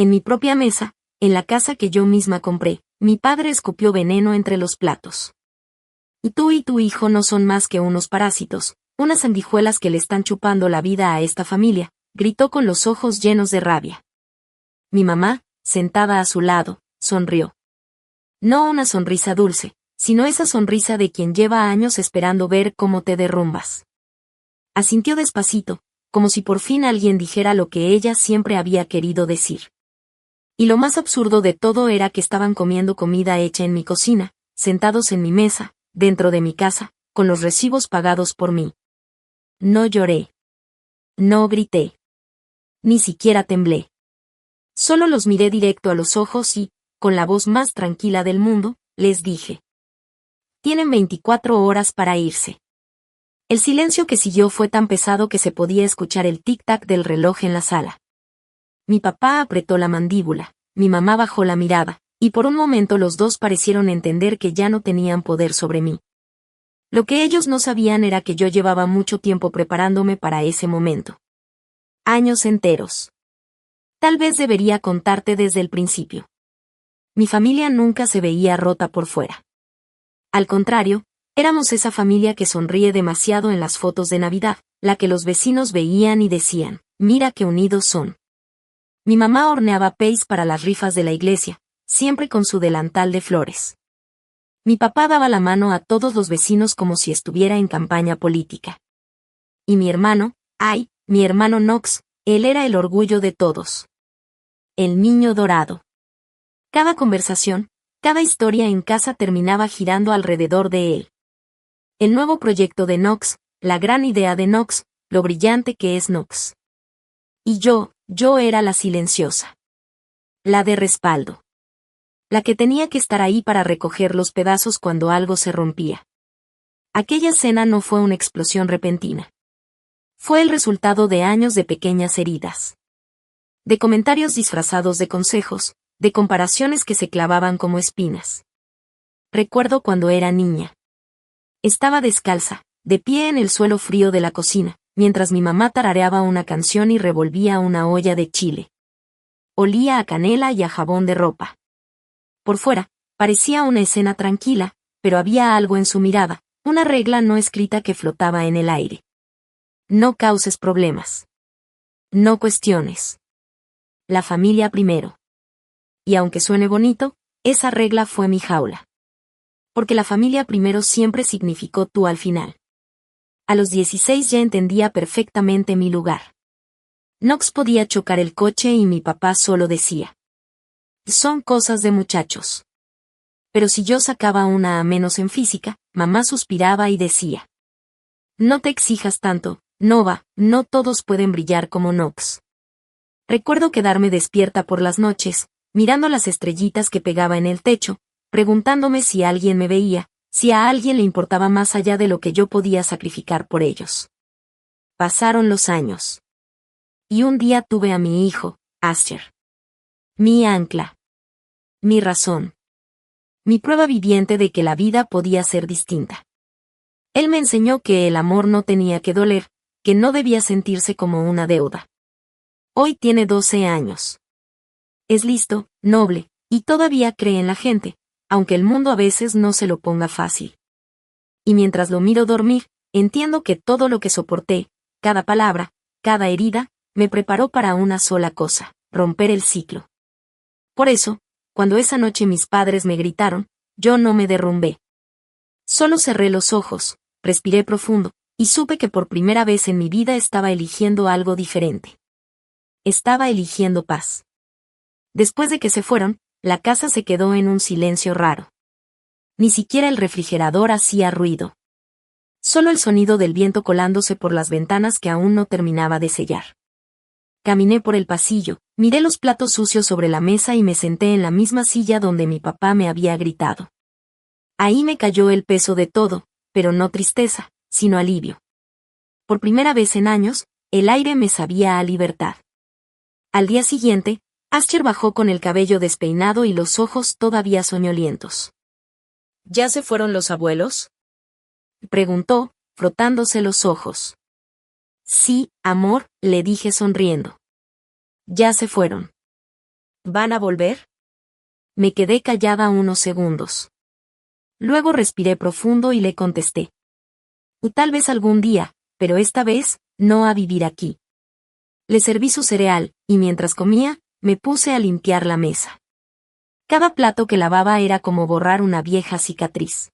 En mi propia mesa, en la casa que yo misma compré, mi padre escupió veneno entre los platos. Y tú y tu hijo no son más que unos parásitos, unas sanguijuelas que le están chupando la vida a esta familia, gritó con los ojos llenos de rabia. Mi mamá, sentada a su lado, sonrió. No una sonrisa dulce, sino esa sonrisa de quien lleva años esperando ver cómo te derrumbas. Asintió despacito, como si por fin alguien dijera lo que ella siempre había querido decir. Y lo más absurdo de todo era que estaban comiendo comida hecha en mi cocina, sentados en mi mesa, dentro de mi casa, con los recibos pagados por mí. No lloré. No grité. Ni siquiera temblé. Solo los miré directo a los ojos y, con la voz más tranquila del mundo, les dije. Tienen 24 horas para irse. El silencio que siguió fue tan pesado que se podía escuchar el tic-tac del reloj en la sala. Mi papá apretó la mandíbula, mi mamá bajó la mirada, y por un momento los dos parecieron entender que ya no tenían poder sobre mí. Lo que ellos no sabían era que yo llevaba mucho tiempo preparándome para ese momento. Años enteros. Tal vez debería contarte desde el principio. Mi familia nunca se veía rota por fuera. Al contrario, éramos esa familia que sonríe demasiado en las fotos de Navidad, la que los vecinos veían y decían, mira qué unidos son. Mi mamá horneaba pais para las rifas de la iglesia, siempre con su delantal de flores. Mi papá daba la mano a todos los vecinos como si estuviera en campaña política. Y mi hermano, mi hermano Knox, él era el orgullo de todos. El niño dorado. Cada conversación, cada historia en casa terminaba girando alrededor de él. El nuevo proyecto de Knox, la gran idea de Knox, lo brillante que es Knox. Y yo era la silenciosa. La de respaldo. La que tenía que estar ahí para recoger los pedazos cuando algo se rompía. Aquella cena no fue una explosión repentina. Fue el resultado de años de pequeñas heridas. De comentarios disfrazados de consejos, de comparaciones que se clavaban como espinas. Recuerdo cuando era niña. Estaba descalza, de pie en el suelo frío de la cocina, mientras mi mamá tarareaba una canción y revolvía una olla de chile. Olía a canela y a jabón de ropa. Por fuera, parecía una escena tranquila, pero había algo en su mirada, una regla no escrita que flotaba en el aire. No causes problemas. No cuestiones. La familia primero. Y aunque suene bonito, esa regla fue mi jaula. Porque la familia primero siempre significó tú al final. A los 16 ya entendía perfectamente mi lugar. Knox podía chocar el coche y mi papá solo decía. Son cosas de muchachos. Pero si yo sacaba una A menos en física, mamá suspiraba y decía. No te exijas tanto, Nova, no todos pueden brillar como Knox. Recuerdo quedarme despierta por las noches, mirando las estrellitas que pegaba en el techo, preguntándome si alguien me veía, si a alguien le importaba más allá de lo que yo podía sacrificar por ellos. Pasaron los años. Y un día tuve a mi hijo, Asher. Mi ancla. Mi razón. Mi prueba viviente de que la vida podía ser distinta. Él me enseñó que el amor no tenía que doler, que no debía sentirse como una deuda. Hoy tiene 12 años. Es listo, noble, y todavía cree en la gente, aunque el mundo a veces no se lo ponga fácil. Y mientras lo miro dormir, entiendo que todo lo que soporté, cada palabra, cada herida, me preparó para una sola cosa, romper el ciclo. Por eso, cuando esa noche mis padres me gritaron, yo no me derrumbé. Solo cerré los ojos, respiré profundo, y supe que por primera vez en mi vida estaba eligiendo algo diferente. Estaba eligiendo paz. Después de que se fueron, la casa se quedó en un silencio raro. Ni siquiera el refrigerador hacía ruido. Solo el sonido del viento colándose por las ventanas que aún no terminaba de sellar. Caminé por el pasillo, miré los platos sucios sobre la mesa y me senté en la misma silla donde mi papá me había gritado. Ahí me cayó el peso de todo, pero no tristeza, sino alivio. Por primera vez en años, el aire me sabía a libertad. Al día siguiente, Asher bajó con el cabello despeinado y los ojos todavía soñolientos. ¿Ya se fueron los abuelos?, preguntó, frotándose los ojos. Sí, amor, le dije sonriendo. Ya se fueron. ¿Van a volver? Me quedé callada unos segundos. Luego respiré profundo y le contesté. Y tal vez algún día, pero esta vez, no a vivir aquí. Le serví su cereal, y mientras comía, me puse a limpiar la mesa. Cada plato que lavaba era como borrar una vieja cicatriz.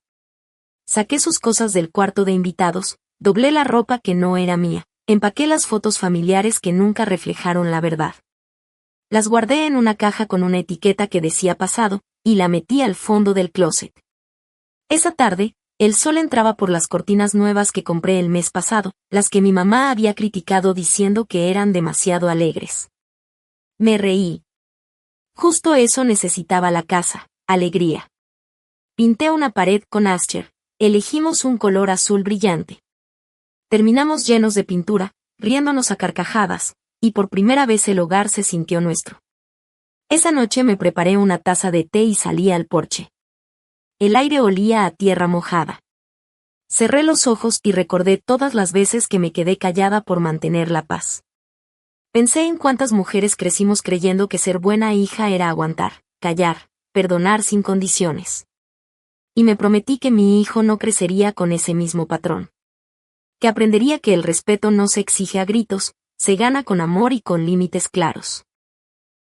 Saqué sus cosas del cuarto de invitados, doblé la ropa que no era mía, empaqué las fotos familiares que nunca reflejaron la verdad. Las guardé en una caja con una etiqueta que decía pasado, y la metí al fondo del closet. Esa tarde, el sol entraba por las cortinas nuevas que compré el mes pasado, las que mi mamá había criticado diciendo que eran demasiado alegres. Me reí. Justo eso necesitaba la casa, alegría. Pinté una pared con Ascher, elegimos un color azul brillante. Terminamos llenos de pintura, riéndonos a carcajadas, y por primera vez el hogar se sintió nuestro. Esa noche me preparé una taza de té y salí al porche. El aire olía a tierra mojada. Cerré los ojos y recordé todas las veces que me quedé callada por mantener la paz. Pensé en cuántas mujeres crecimos creyendo que ser buena hija era aguantar, callar, perdonar sin condiciones. Y me prometí que mi hijo no crecería con ese mismo patrón. Que aprendería que el respeto no se exige a gritos, se gana con amor y con límites claros.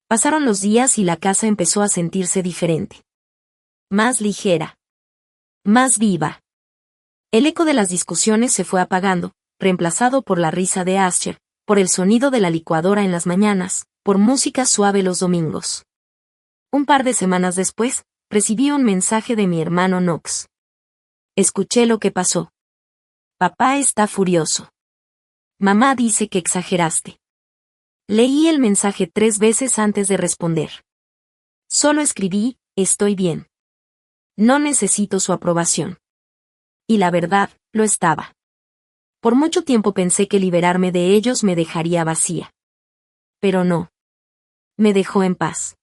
Pasaron los días y la casa empezó a sentirse diferente. Más ligera. Más viva. El eco de las discusiones se fue apagando, reemplazado por la risa de Ascher, por el sonido de la licuadora en las mañanas, por música suave los domingos. Un par de semanas después, recibí un mensaje de mi hermano Knox. Escuché lo que pasó. Papá está furioso. Mamá dice que exageraste. Leí el mensaje 3 veces antes de responder. Solo escribí, estoy bien. No necesito su aprobación. Y la verdad, lo estaba. Por mucho tiempo pensé que liberarme de ellos me dejaría vacía. Pero no. Me dejó en paz.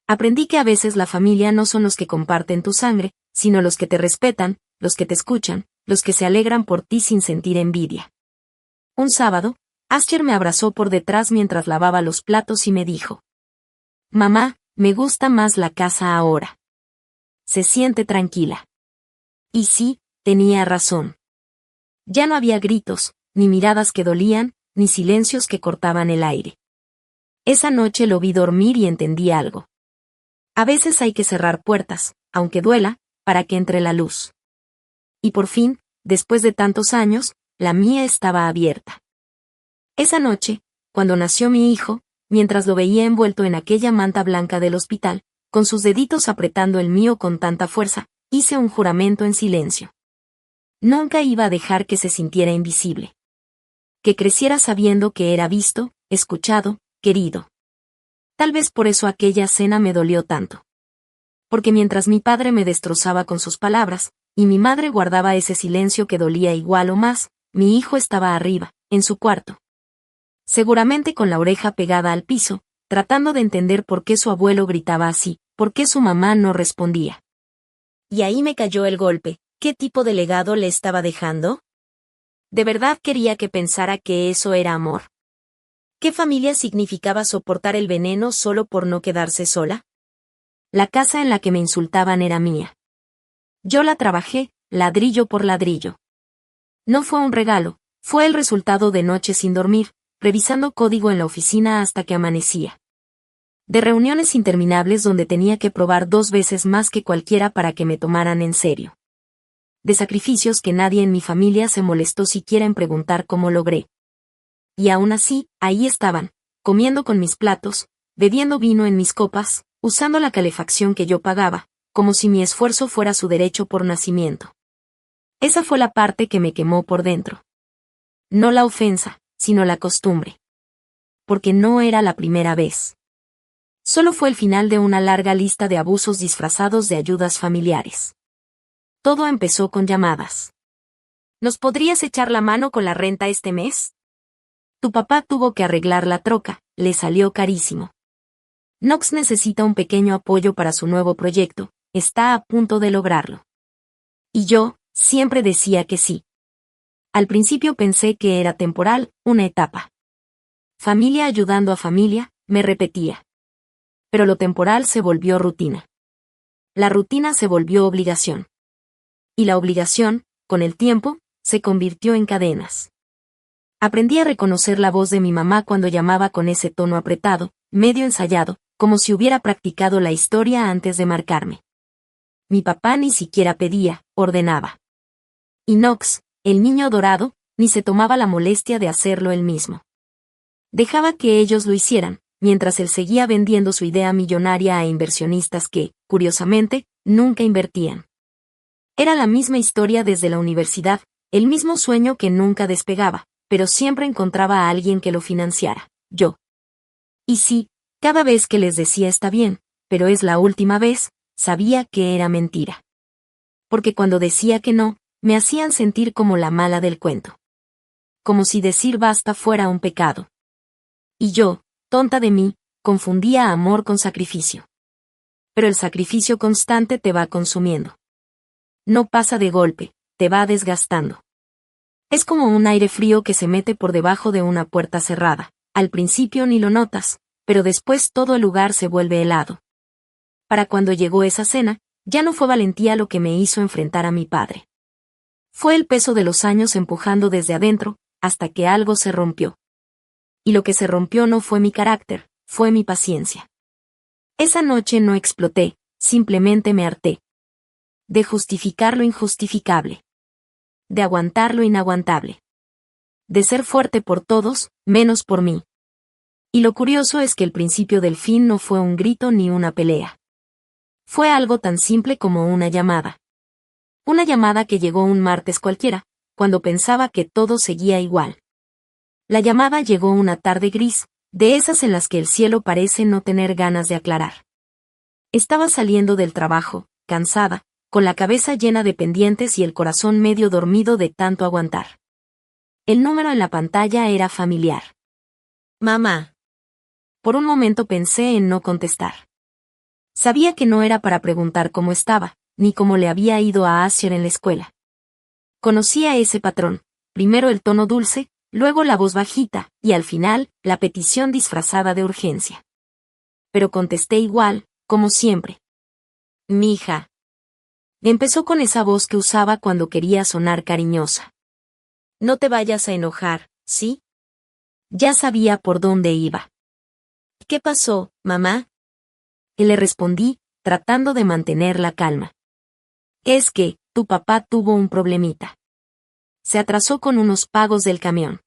Aprendí que a veces la familia no son los que comparten tu sangre, sino los que te respetan, los que te escuchan, los que se alegran por ti sin sentir envidia. Un sábado, Ascher me abrazó por detrás mientras lavaba los platos y me dijo: Mamá, me gusta más la casa ahora. Se siente tranquila. Y sí, tenía razón. Ya no había gritos, ni miradas que dolían, ni silencios que cortaban el aire. Esa noche lo vi dormir y entendí algo. A veces hay que cerrar puertas, aunque duela, para que entre la luz. Y por fin, después de tantos años, la mía estaba abierta. Esa noche, cuando nació mi hijo, mientras lo veía envuelto en aquella manta blanca del hospital, con sus deditos apretando el mío con tanta fuerza, hice un juramento en silencio. Nunca iba a dejar que se sintiera invisible. Que creciera sabiendo que era visto, escuchado, querido. Tal vez por eso aquella cena me dolió tanto. Porque mientras mi padre me destrozaba con sus palabras, y mi madre guardaba ese silencio que dolía igual o más, mi hijo estaba arriba, en su cuarto. Seguramente con la oreja pegada al piso, tratando de entender por qué su abuelo gritaba así, por qué su mamá no respondía. Y ahí me cayó el golpe. ¿Qué tipo de legado le estaba dejando? ¿De verdad quería que pensara que eso era amor? ¿Qué familia significaba soportar el veneno solo por no quedarse sola? La casa en la que me insultaban era mía. Yo la trabajé, ladrillo por ladrillo. No fue un regalo, fue el resultado de noches sin dormir, revisando código en la oficina hasta que amanecía. De reuniones interminables donde tenía que probar 2 veces más que cualquiera para que me tomaran en serio. De sacrificios que nadie en mi familia se molestó siquiera en preguntar cómo logré. Y aún así, ahí estaban, comiendo con mis platos, bebiendo vino en mis copas, usando la calefacción que yo pagaba, como si mi esfuerzo fuera su derecho por nacimiento. Esa fue la parte que me quemó por dentro. No la ofensa, sino la costumbre. Porque no era la primera vez. Solo fue el final de una larga lista de abusos disfrazados de ayudas familiares. Todo empezó con llamadas. ¿Nos podrías echar la mano con la renta este mes? Tu papá tuvo que arreglar la troca, le salió carísimo. Knox necesita un pequeño apoyo para su nuevo proyecto, está a punto de lograrlo. Y yo, siempre decía que sí. Al principio pensé que era temporal, una etapa. Familia ayudando a familia, me repetía. Pero lo temporal se volvió rutina. La rutina se volvió obligación. Y la obligación, con el tiempo, se convirtió en cadenas. Aprendí a reconocer la voz de mi mamá cuando llamaba con ese tono apretado, medio ensayado, como si hubiera practicado la historia antes de marcarme. Mi papá ni siquiera pedía, ordenaba. Y Knox, el niño dorado, ni se tomaba la molestia de hacerlo él mismo. Dejaba que ellos lo hicieran, mientras él seguía vendiendo su idea millonaria a inversionistas que, curiosamente, nunca invertían. Era la misma historia desde la universidad, el mismo sueño que nunca despegaba, pero siempre encontraba a alguien que lo financiara, yo. Y sí, cada vez que les decía está bien, pero es la última vez, sabía que era mentira. Porque cuando decía que no, me hacían sentir como la mala del cuento. Como si decir basta fuera un pecado. Y yo, tonta de mí, confundía amor con sacrificio. Pero el sacrificio constante te va consumiendo. No pasa de golpe, te va desgastando. Es como un aire frío que se mete por debajo de una puerta cerrada. Al principio ni lo notas, pero después todo el lugar se vuelve helado. Para cuando llegó esa cena, ya no fue valentía lo que me hizo enfrentar a mi padre. Fue el peso de los años empujando desde adentro, hasta que algo se rompió. Y lo que se rompió no fue mi carácter, fue mi paciencia. Esa noche no exploté, simplemente me harté. De justificar lo injustificable. De aguantar lo inaguantable. De ser fuerte por todos, menos por mí. Y lo curioso es que el principio del fin no fue un grito ni una pelea. Fue algo tan simple como una llamada. Una llamada que llegó un martes cualquiera, cuando pensaba que todo seguía igual. La llamada llegó una tarde gris, de esas en las que el cielo parece no tener ganas de aclarar. Estaba saliendo del trabajo, cansada, con la cabeza llena de pendientes y el corazón medio dormido de tanto aguantar. El número en la pantalla era familiar. Mamá. Por un momento pensé en no contestar. Sabía que no era para preguntar cómo estaba, ni cómo le había ido a Asher en la escuela. Conocía ese patrón, primero el tono dulce, luego la voz bajita, y al final, la petición disfrazada de urgencia. Pero contesté igual, como siempre. Mija. Empezó con esa voz que usaba cuando quería sonar cariñosa. No te vayas a enojar, ¿sí? Ya sabía por dónde iba. ¿Qué pasó, mamá? Y le respondí, tratando de mantener la calma. Es que, tu papá tuvo un problemita. Se atrasó con unos pagos del camión.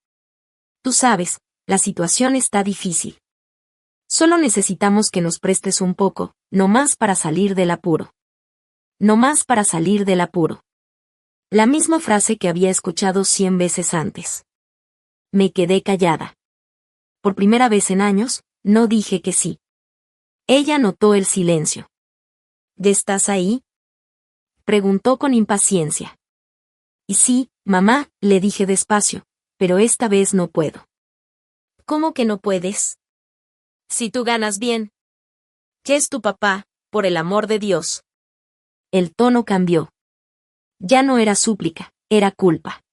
Tú sabes, la situación está difícil. Solo necesitamos que nos prestes un poco, no más para salir del apuro. No más para salir del apuro. La misma frase que había escuchado 100 veces antes. Me quedé callada. Por primera vez en años, no dije que sí. Ella notó el silencio. ¿Ya estás ahí? Preguntó con impaciencia. Y sí, mamá, le dije despacio, pero esta vez no puedo. ¿Cómo que no puedes? Si tú ganas bien. ¿Qué es tu papá, por el amor de Dios? El tono cambió. Ya no era súplica, era culpa.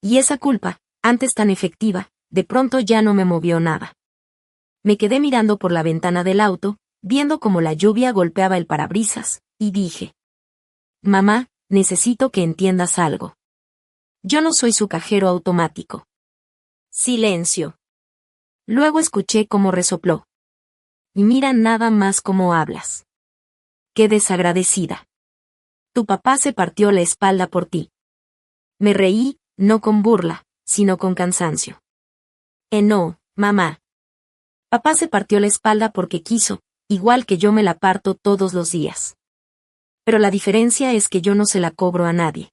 Y esa culpa, antes tan efectiva, de pronto ya no me movió nada. Me quedé mirando por la ventana del auto, viendo cómo la lluvia golpeaba el parabrisas, y dije: Mamá, necesito que entiendas algo. Yo no soy su cajero automático. Silencio. Luego escuché cómo resopló. Y mira nada más cómo hablas. Qué desagradecida. Tu papá se partió la espalda por ti. Me reí, no con burla, sino con cansancio. No, mamá. Papá se partió la espalda porque quiso, igual que yo me la parto todos los días. Pero la diferencia es que yo no se la cobro a nadie.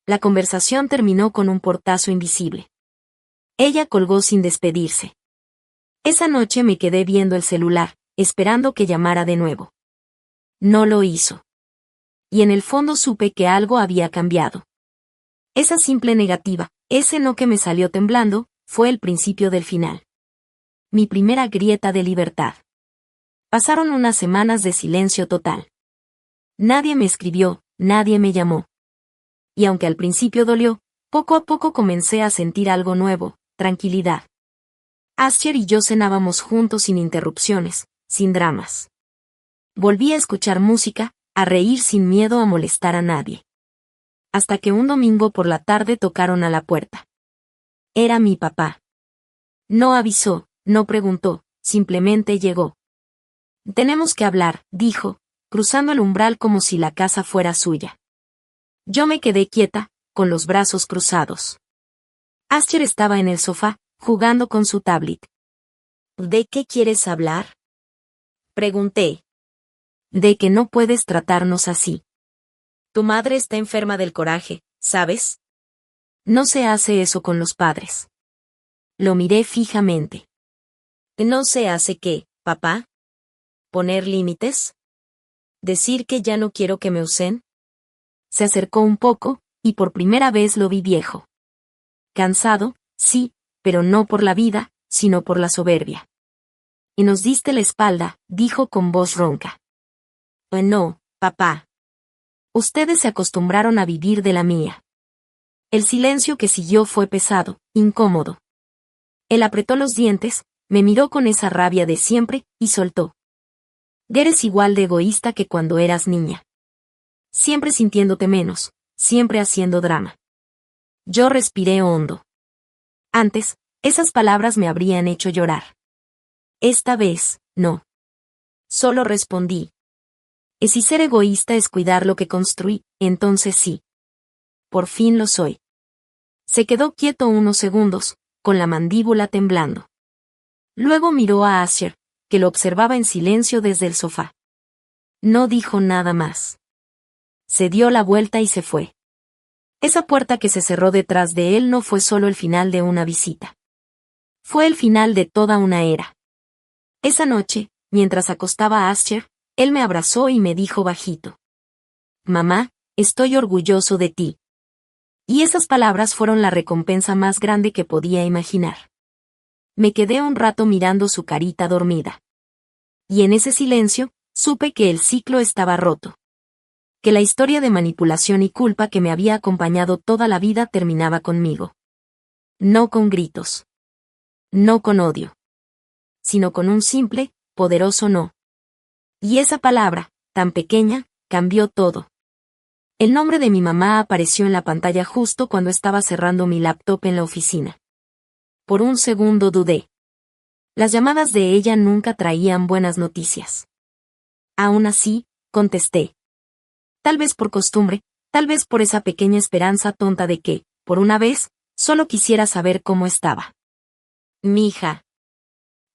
La conversación terminó con un portazo invisible. Ella colgó sin despedirse. Esa noche me quedé viendo el celular, esperando que llamara de nuevo. No lo hizo. Y en el fondo supe que algo había cambiado. Esa simple negativa, ese no que me salió temblando, fue el principio del final. Mi primera grieta de libertad. Pasaron unas semanas de silencio total. Nadie me escribió, nadie me llamó. Y aunque al principio dolió, poco a poco comencé a sentir algo nuevo, tranquilidad. Asher y yo cenábamos juntos sin interrupciones, sin dramas. Volví a escuchar música, a reír sin miedo a molestar a nadie. Hasta que un domingo por la tarde tocaron a la puerta. Era mi papá. No avisó, no preguntó, simplemente llegó. Tenemos que hablar, dijo, cruzando el umbral como si la casa fuera suya. Yo me quedé quieta, con los brazos cruzados. Asher estaba en el sofá, jugando con su tablet. ¿De qué quieres hablar? Pregunté. De que no puedes tratarnos así. Tu madre está enferma del coraje, ¿sabes? No se hace eso con los padres. Lo miré fijamente. ¿No se hace qué, papá? ¿Poner límites? ¿Decir que ya no quiero que me usen? Se acercó un poco, y por primera vez lo vi viejo. Cansado, sí, pero no por la vida, sino por la soberbia. Y nos diste la espalda, dijo con voz ronca. No, papá. Ustedes se acostumbraron a vivir de la mía. El silencio que siguió fue pesado, incómodo. Él apretó los dientes, me miró con esa rabia de siempre, y soltó. Eres igual de egoísta que cuando eras niña. Siempre sintiéndote menos, siempre haciendo drama. Yo respiré hondo. Antes, esas palabras me habrían hecho llorar. Esta vez, no. Solo respondí. Si ser egoísta es cuidar lo que construí, entonces sí. Por fin lo soy. Se quedó quieto unos segundos, con la mandíbula temblando. Luego miró a Asher, que lo observaba en silencio desde el sofá. No dijo nada más. Se dio la vuelta y se fue. Esa puerta que se cerró detrás de él no fue solo el final de una visita. Fue el final de toda una era. Esa noche, mientras acostaba a Asher, él me abrazó y me dijo bajito. Mamá, estoy orgulloso de ti. Y esas palabras fueron la recompensa más grande que podía imaginar. Me quedé un rato mirando su carita dormida. Y en ese silencio, supe que el ciclo estaba roto. Que la historia de manipulación y culpa que me había acompañado toda la vida terminaba conmigo. No con gritos. No con odio. Sino con un simple, poderoso no. Y esa palabra, tan pequeña, cambió todo. El nombre de mi mamá apareció en la pantalla justo cuando estaba cerrando mi laptop en la oficina. Por un segundo dudé. Las llamadas de ella nunca traían buenas noticias. Aún así, contesté. Tal vez por costumbre, tal vez por esa pequeña esperanza tonta de que, por una vez, solo quisiera saber cómo estaba. Mija.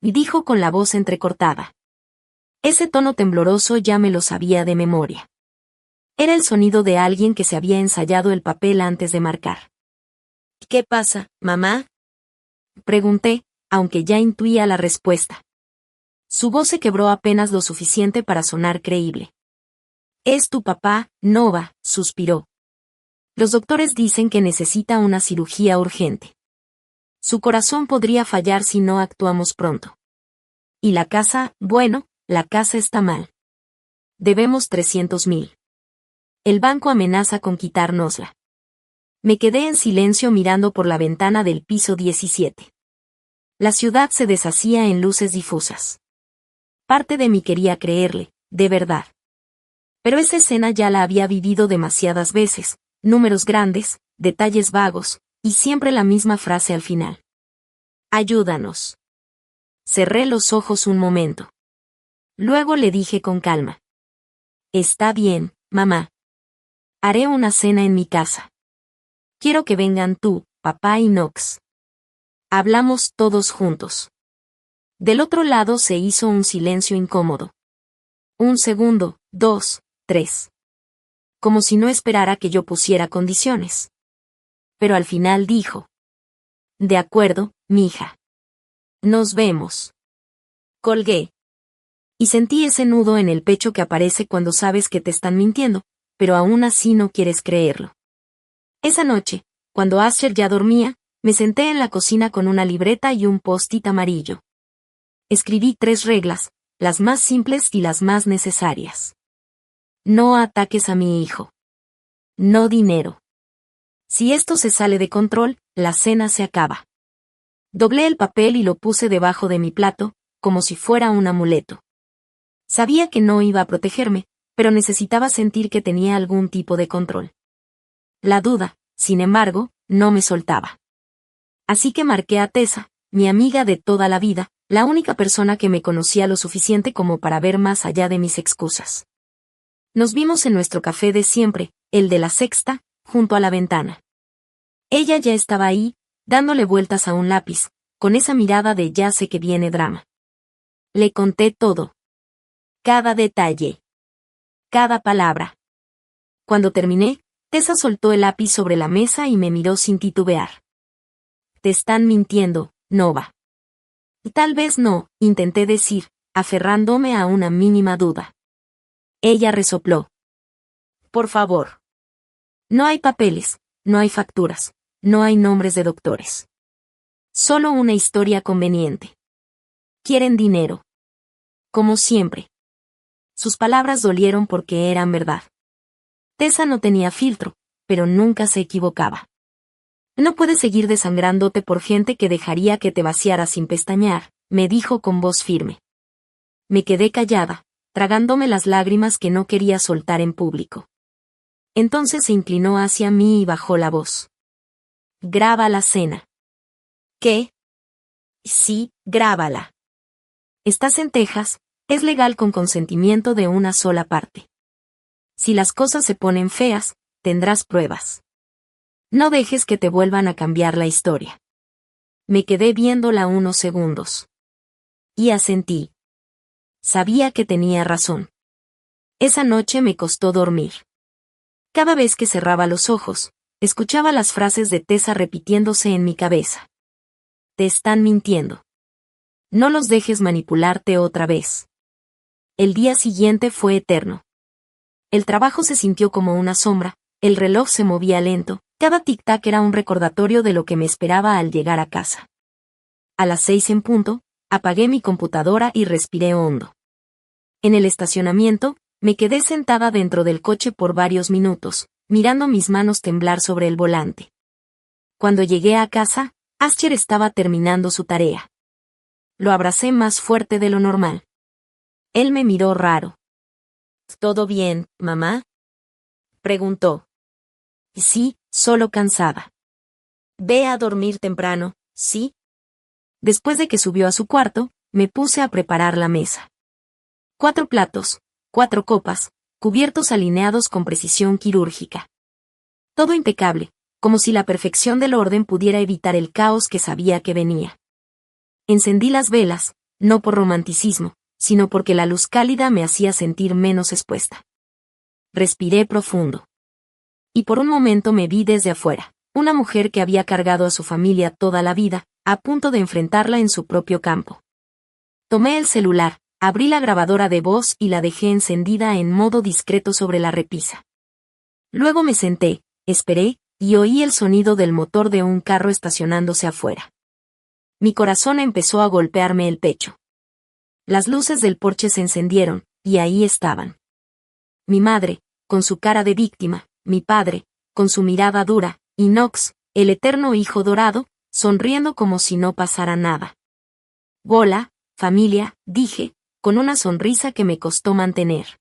Y dijo con la voz entrecortada. Ese tono tembloroso ya me lo sabía de memoria. Era el sonido de alguien que se había ensayado el papel antes de marcar. ¿Qué pasa, mamá? Pregunté, aunque ya intuía la respuesta. Su voz se quebró apenas lo suficiente para sonar creíble. Es tu papá, Nova, suspiró. Los doctores dicen que necesita una cirugía urgente. Su corazón podría fallar si no actuamos pronto. Y la casa, bueno, la casa está mal. Debemos 300,000. El banco amenaza con quitárnosla. Me quedé en silencio mirando por la ventana del piso 17. La ciudad se deshacía en luces difusas. Parte de mí quería creerle, de verdad. Pero esa escena ya la había vivido demasiadas veces, números grandes, detalles vagos, y siempre la misma frase al final. Ayúdanos. Cerré los ojos un momento. Luego le dije con calma. Está bien, mamá. Haré una cena en mi casa. Quiero que vengan tú, papá y Knox. Hablamos todos juntos. Del otro lado se hizo un silencio incómodo. Un segundo, 2, 3. Como si no esperara que yo pusiera condiciones. Pero al final dijo. De acuerdo, mija. Nos vemos. Colgué. Y sentí ese nudo en el pecho que aparece cuando sabes que te están mintiendo, pero aún así no quieres creerlo. Esa noche, cuando Asher ya dormía, me senté en la cocina con una libreta y un post-it amarillo. Escribí 3 reglas, las más simples y las más necesarias. No ataques a mi hijo. No dinero. Si esto se sale de control, la cena se acaba. Doblé el papel y lo puse debajo de mi plato, como si fuera un amuleto. Sabía que no iba a protegerme, pero necesitaba sentir que tenía algún tipo de control. La duda, sin embargo, no me soltaba. Así que marqué a Tessa, mi amiga de toda la vida, la única persona que me conocía lo suficiente como para ver más allá de mis excusas. Nos vimos en nuestro café de siempre, el de la Sexta, junto a la ventana. Ella ya estaba ahí, dándole vueltas a un lápiz, con esa mirada de ya sé que viene drama. Le conté todo. Cada detalle. Cada palabra. Cuando terminé, Tessa soltó el lápiz sobre la mesa y me miró sin titubear. Te están mintiendo, Nova. Tal vez no, intenté decir, aferrándome a una mínima duda. Ella resopló. Por favor. No hay papeles, no hay facturas, no hay nombres de doctores. Solo una historia conveniente. Quieren dinero. Como siempre. Sus palabras dolieron porque eran verdad. Tessa no tenía filtro, pero nunca se equivocaba. No puedes seguir desangrándote por gente que dejaría que te vaciara sin pestañear, me dijo con voz firme. Me quedé callada, tragándome las lágrimas que no quería soltar en público. Entonces se inclinó hacia mí y bajó la voz. Graba la cena. ¿Qué? Sí, grábala. Estás en Texas, es legal con consentimiento de una sola parte. Si las cosas se ponen feas, tendrás pruebas. No dejes que te vuelvan a cambiar la historia. Me quedé viéndola unos segundos. Y asentí. Sabía que tenía razón. Esa noche me costó dormir. Cada vez que cerraba los ojos, escuchaba las frases de Tessa repitiéndose en mi cabeza. Te están mintiendo. No los dejes manipularte otra vez. El día siguiente fue eterno. El trabajo se sintió como una sombra, el reloj se movía lento, cada tic-tac era un recordatorio de lo que me esperaba al llegar a casa. A las 6 en punto, apagué mi computadora y respiré hondo. En el estacionamiento, me quedé sentada dentro del coche por varios minutos, mirando mis manos temblar sobre el volante. Cuando llegué a casa, Ascher estaba terminando su tarea. Lo abracé más fuerte de lo normal. Él me miró raro. ¿Todo bien, mamá? Preguntó. Sí, solo cansada. Ve a dormir temprano, ¿sí? Después de que subió a su cuarto, me puse a preparar la mesa. 4 platos, 4 copas, cubiertos alineados con precisión quirúrgica. Todo impecable, como si la perfección del orden pudiera evitar el caos que sabía que venía. Encendí las velas, no por romanticismo, sino porque la luz cálida me hacía sentir menos expuesta. Respiré profundo. Y por un momento me vi desde afuera, una mujer que había cargado a su familia toda la vida, a punto de enfrentarla en su propio campo. Tomé el celular, abrí la grabadora de voz y la dejé encendida en modo discreto sobre la repisa. Luego me senté, esperé, y oí el sonido del motor de un carro estacionándose afuera. Mi corazón empezó a golpearme el pecho. Las luces del porche se encendieron, y ahí estaban. Mi madre, con su cara de víctima, mi padre, con su mirada dura, y Knox, el eterno hijo dorado, sonriendo como si no pasara nada. Hola, familia, dije, con una sonrisa que me costó mantener.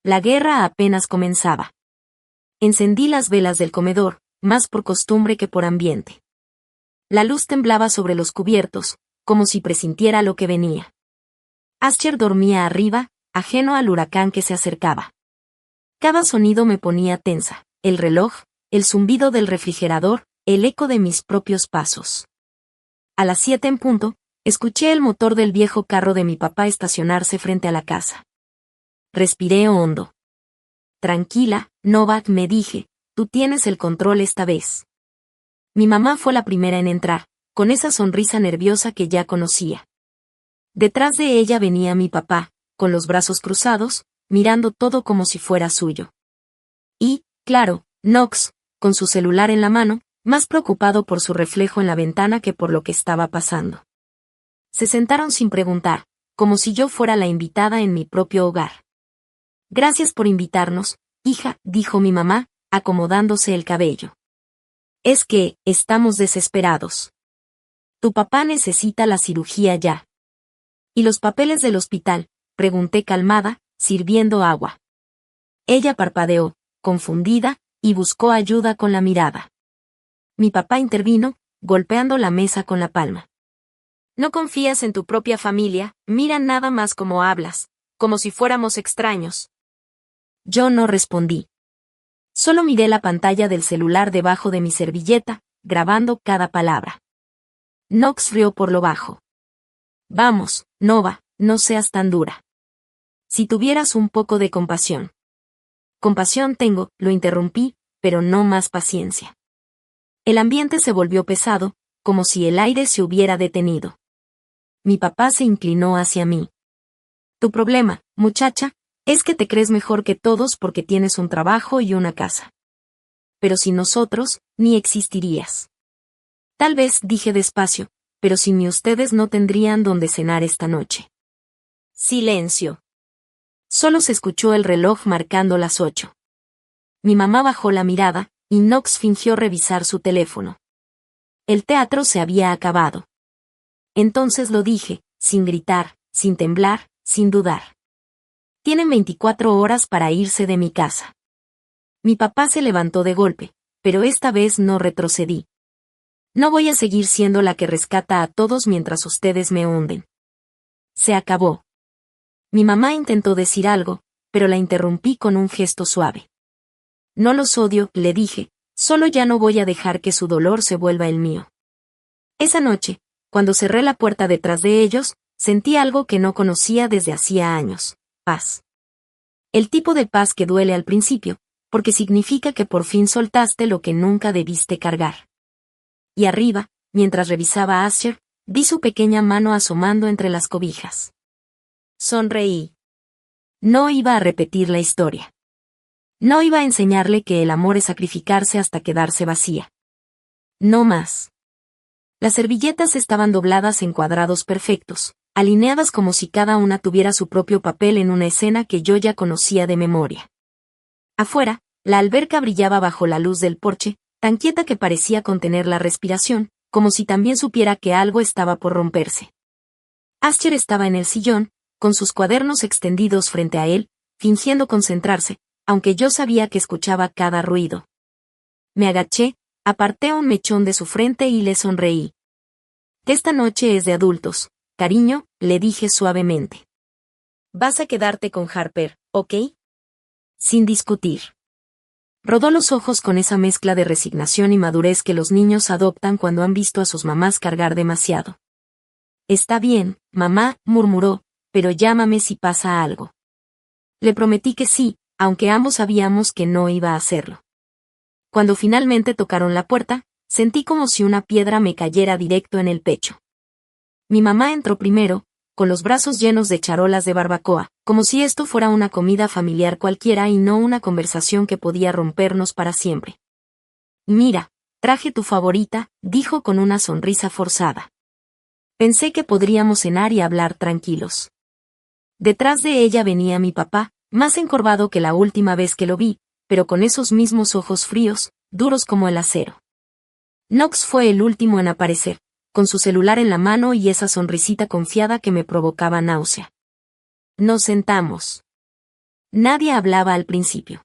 La guerra apenas comenzaba. Encendí las velas del comedor, más por costumbre que por ambiente. La luz temblaba sobre los cubiertos, como si presintiera lo que venía. Ascher dormía arriba, ajeno al huracán que se acercaba. Cada sonido me ponía tensa, el reloj, el zumbido del refrigerador, el eco de mis propios pasos. A las 7 en punto, escuché el motor del viejo carro de mi papá estacionarse frente a la casa. Respiré hondo. Tranquila, Novak, me dije, tú tienes el control esta vez. Mi mamá fue la primera en entrar, con esa sonrisa nerviosa que ya conocía. Detrás de ella venía mi papá, con los brazos cruzados, mirando todo como si fuera suyo. Y, claro, Knox, con su celular en la mano, más preocupado por su reflejo en la ventana que por lo que estaba pasando. Se sentaron sin preguntar, como si yo fuera la invitada en mi propio hogar. Gracias por invitarnos, hija, dijo mi mamá, acomodándose el cabello. Es que, estamos desesperados. Tu papá necesita la cirugía ya. Y los papeles del hospital, Pregunté calmada, sirviendo agua. Ella parpadeó, confundida, y buscó ayuda con la mirada. Mi papá intervino, golpeando la mesa con la palma. No confías en tu propia familia, mira nada más cómo hablas, como si fuéramos extraños. Yo no respondí. Solo miré la pantalla del celular debajo de mi servilleta, grabando cada palabra. Knox rió por lo bajo. Vamos, Nova, no seas tan dura. Si tuvieras un poco de compasión. Compasión tengo, lo interrumpí, pero no más paciencia. El ambiente se volvió pesado, como si el aire se hubiera detenido. Mi papá se inclinó hacia mí. Tu problema, muchacha, es que te crees mejor que todos porque tienes un trabajo y una casa. Pero sin nosotros, ni existirías. Tal vez, dije despacio, pero sin mí ustedes no tendrían donde cenar esta noche. Silencio. Solo se escuchó el reloj marcando las 8. Mi mamá bajó la mirada, y Knox fingió revisar su teléfono. El teatro se había acabado. Entonces lo dije, sin gritar, sin temblar, sin dudar. Tienen 24 horas para irse de mi casa. Mi papá se levantó de golpe, pero esta vez no retrocedí. No voy a seguir siendo la que rescata a todos mientras ustedes me hunden. Se acabó. Mi mamá intentó decir algo, pero la interrumpí con un gesto suave. No los odio, le dije, solo ya no voy a dejar que su dolor se vuelva el mío. Esa noche, cuando cerré la puerta detrás de ellos, sentí algo que no conocía desde hacía años: paz. El tipo de paz que duele al principio, porque significa que por fin soltaste lo que nunca debiste cargar. Y arriba, mientras revisaba a Asher, vi su pequeña mano asomando entre las cobijas. Sonreí. No iba a repetir la historia. No iba a enseñarle que el amor es sacrificarse hasta quedarse vacía. No más. Las servilletas estaban dobladas en cuadrados perfectos, alineadas como si cada una tuviera su propio papel en una escena que yo ya conocía de memoria. Afuera, la alberca brillaba bajo la luz del porche, tan quieta que parecía contener la respiración, como si también supiera que algo estaba por romperse. Asher estaba en el sillón, con sus cuadernos extendidos frente a él, fingiendo concentrarse, aunque yo sabía que escuchaba cada ruido. Me agaché, aparté un mechón de su frente y le sonreí. Esta noche es de adultos, cariño, le dije suavemente. Vas a quedarte con Harper, ¿ok? Sin discutir. Rodó los ojos con esa mezcla de resignación y madurez que los niños adoptan cuando han visto a sus mamás cargar demasiado. Está bien, mamá, murmuró, pero llámame si pasa algo. Le prometí que sí, aunque ambos sabíamos que no iba a hacerlo. Cuando finalmente tocaron la puerta, sentí como si una piedra me cayera directo en el pecho. Mi mamá entró primero, con los brazos llenos de charolas de barbacoa, como si esto fuera una comida familiar cualquiera y no una conversación que podía rompernos para siempre. Mira, traje tu favorita, dijo con una sonrisa forzada. Pensé que podríamos cenar y hablar tranquilos. Detrás de ella venía mi papá, más encorvado que la última vez que lo vi, pero con esos mismos ojos fríos, duros como el acero. Knox fue el último en aparecer, con su celular en la mano y esa sonrisita confiada que me provocaba náusea. Nos sentamos. Nadie hablaba al principio.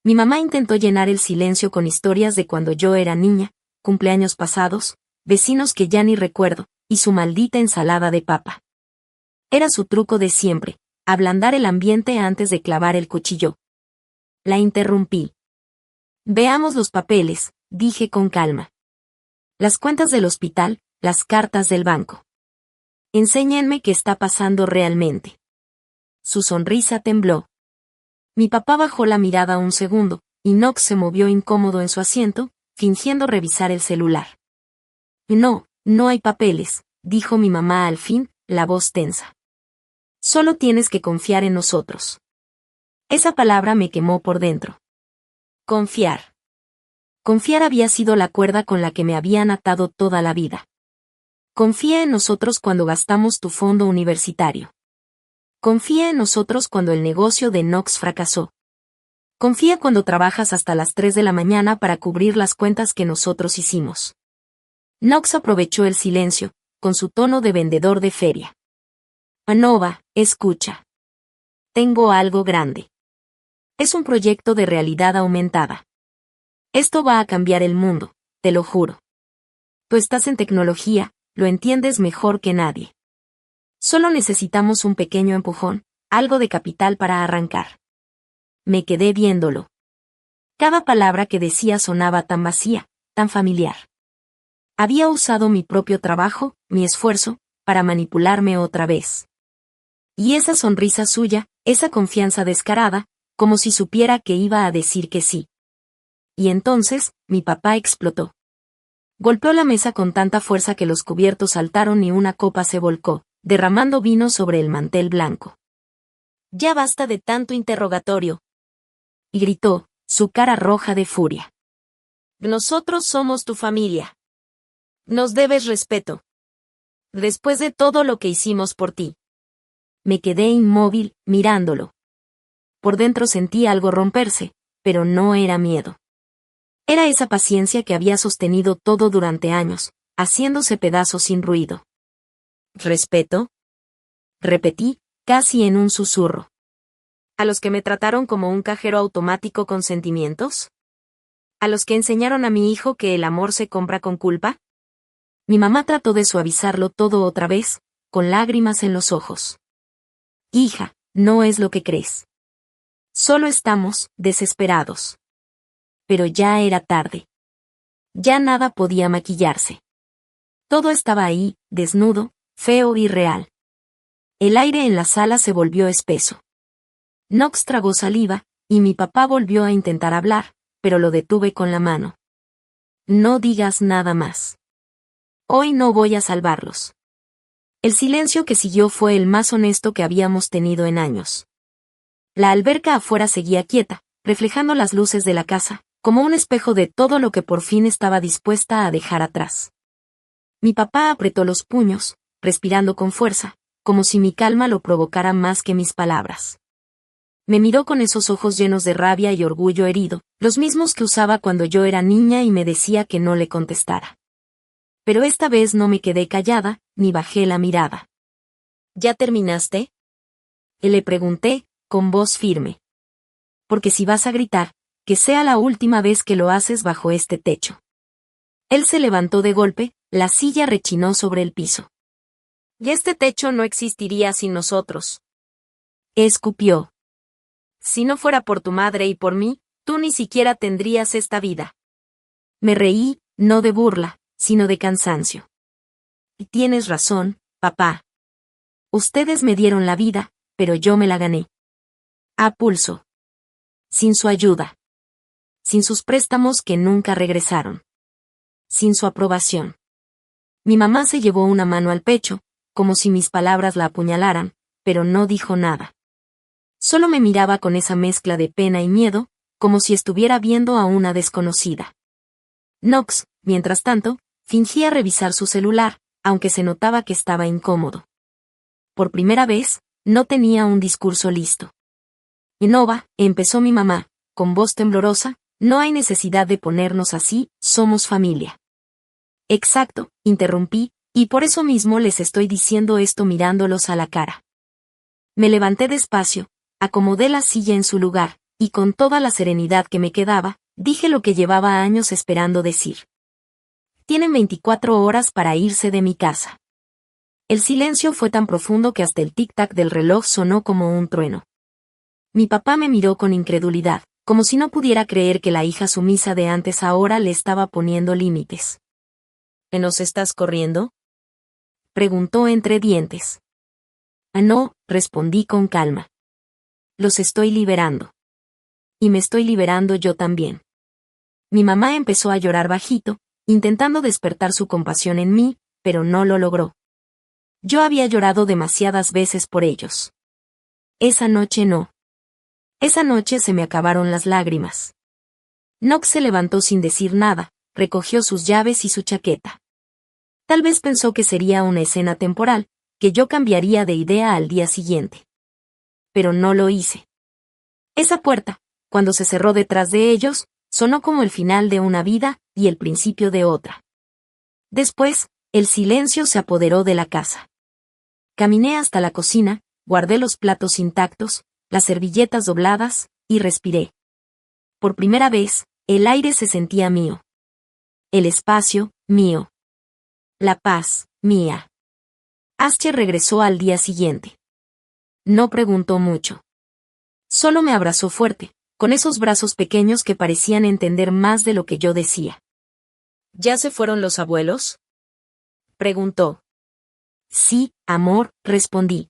Mi mamá intentó llenar el silencio con historias de cuando yo era niña, cumpleaños pasados, vecinos que ya ni recuerdo, y su maldita ensalada de papa. Era su truco de siempre, ablandar el ambiente antes de clavar el cuchillo. La interrumpí. Veamos los papeles, dije con calma. Las cuentas del hospital, las cartas del banco. Enséñenme qué está pasando realmente. Su sonrisa tembló. Mi papá bajó la mirada un segundo, y Knox se movió incómodo en su asiento, fingiendo revisar el celular. No, no hay papeles, dijo mi mamá al fin, la voz tensa. Solo tienes que confiar en nosotros. Esa palabra me quemó por dentro. Confiar. Confiar había sido la cuerda con la que me habían atado toda la vida. Confía en nosotros cuando gastamos tu fondo universitario. Confía en nosotros cuando el negocio de Knox fracasó. Confía cuando trabajas hasta las 3 de la mañana para cubrir las cuentas que nosotros hicimos. Knox aprovechó el silencio, con su tono de vendedor de feria. Nova, escucha. Tengo algo grande. Es un proyecto de realidad aumentada. Esto va a cambiar el mundo, te lo juro. Tú estás en tecnología, lo entiendes mejor que nadie. Solo necesitamos un pequeño empujón, algo de capital para arrancar. Me quedé viéndolo. Cada palabra que decía sonaba tan vacía, tan familiar. Había usado mi propio trabajo, mi esfuerzo, para manipularme otra vez. Y esa sonrisa suya, esa confianza descarada, como si supiera que iba a decir que sí. Y entonces, mi papá explotó. Golpeó la mesa con tanta fuerza que los cubiertos saltaron y una copa se volcó, derramando vino sobre el mantel blanco. Ya basta de tanto interrogatorio. Y gritó, su cara roja de furia. Nosotros somos tu familia. Nos debes respeto. Después de todo lo que hicimos por ti. Me quedé inmóvil, mirándolo. Por dentro sentí algo romperse, pero no era miedo. Era esa paciencia que había sostenido todo durante años, haciéndose pedazos sin ruido. ¿Respeto? Repetí, casi en un susurro. ¿A los que me trataron como un cajero automático con sentimientos? ¿A los que enseñaron a mi hijo que el amor se compra con culpa? Mi mamá trató de suavizarlo todo otra vez, con lágrimas en los ojos. Hija, no es lo que crees. Solo estamos desesperados. Pero ya era tarde. Ya nada podía maquillarse. Todo estaba ahí, desnudo, feo y real. El aire en la sala se volvió espeso. Knox tragó saliva, y mi papá volvió a intentar hablar, pero lo detuve con la mano. No digas nada más. Hoy no voy a salvarlos. El silencio que siguió fue el más honesto que habíamos tenido en años. La alberca afuera seguía quieta, reflejando las luces de la casa, como un espejo de todo lo que por fin estaba dispuesta a dejar atrás. Mi papá apretó los puños, respirando con fuerza, como si mi calma lo provocara más que mis palabras. Me miró con esos ojos llenos de rabia y orgullo herido, los mismos que usaba cuando yo era niña y me decía que no le contestara. Pero esta vez no me quedé callada, ni bajé la mirada. ¿Ya terminaste? Le pregunté, con voz firme. Porque si vas a gritar, que sea la última vez que lo haces bajo este techo. Él se levantó de golpe, la silla rechinó sobre el piso. Y este techo no existiría sin nosotros. Escupió. Si no fuera por tu madre y por mí, tú ni siquiera tendrías esta vida. Me reí, no de burla, sino de cansancio. Y tienes razón, papá. Ustedes me dieron la vida, pero yo me la gané. A pulso. Sin su ayuda. Sin sus préstamos que nunca regresaron. Sin su aprobación. Mi mamá se llevó una mano al pecho, como si mis palabras la apuñalaran, pero no dijo nada. Solo me miraba con esa mezcla de pena y miedo, como si estuviera viendo a una desconocida. Knox, mientras tanto, fingía revisar su celular, aunque se notaba que estaba incómodo. Por primera vez, no tenía un discurso listo. Nova, empezó mi mamá, con voz temblorosa, no hay necesidad de ponernos así, somos familia. Exacto, interrumpí, y por eso mismo les estoy diciendo esto mirándolos a la cara. Me levanté despacio, acomodé la silla en su lugar, y con toda la serenidad que me quedaba, dije lo que llevaba años esperando decir. Tienen 24 horas para irse de mi casa. El silencio fue tan profundo que hasta el tic-tac del reloj sonó como un trueno. Mi papá me miró con incredulidad, como si no pudiera creer que la hija sumisa de antes ahora le estaba poniendo límites. ¿Nos estás corriendo? Preguntó entre dientes. No, respondí con calma. Los estoy liberando. Y me estoy liberando yo también. Mi mamá empezó a llorar bajito, intentando despertar su compasión en mí, pero no lo logró. Yo había llorado demasiadas veces por ellos. Esa noche no. Esa noche se me acabaron las lágrimas. Knox se levantó sin decir nada, recogió sus llaves y su chaqueta. Tal vez pensó que sería una escena temporal, que yo cambiaría de idea al día siguiente. Pero no lo hice. Esa puerta, cuando se cerró detrás de ellos, sonó como el final de una vida y el principio de otra. Después, el silencio se apoderó de la casa. Caminé hasta la cocina, guardé los platos intactos, las servilletas dobladas, y respiré. Por primera vez, el aire se sentía mío. El espacio, mío. La paz, mía. Astier regresó al día siguiente. No preguntó mucho. Solo me abrazó fuerte, con esos brazos pequeños que parecían entender más de lo que yo decía. ¿Ya se fueron los abuelos?, preguntó. Sí, amor, respondí.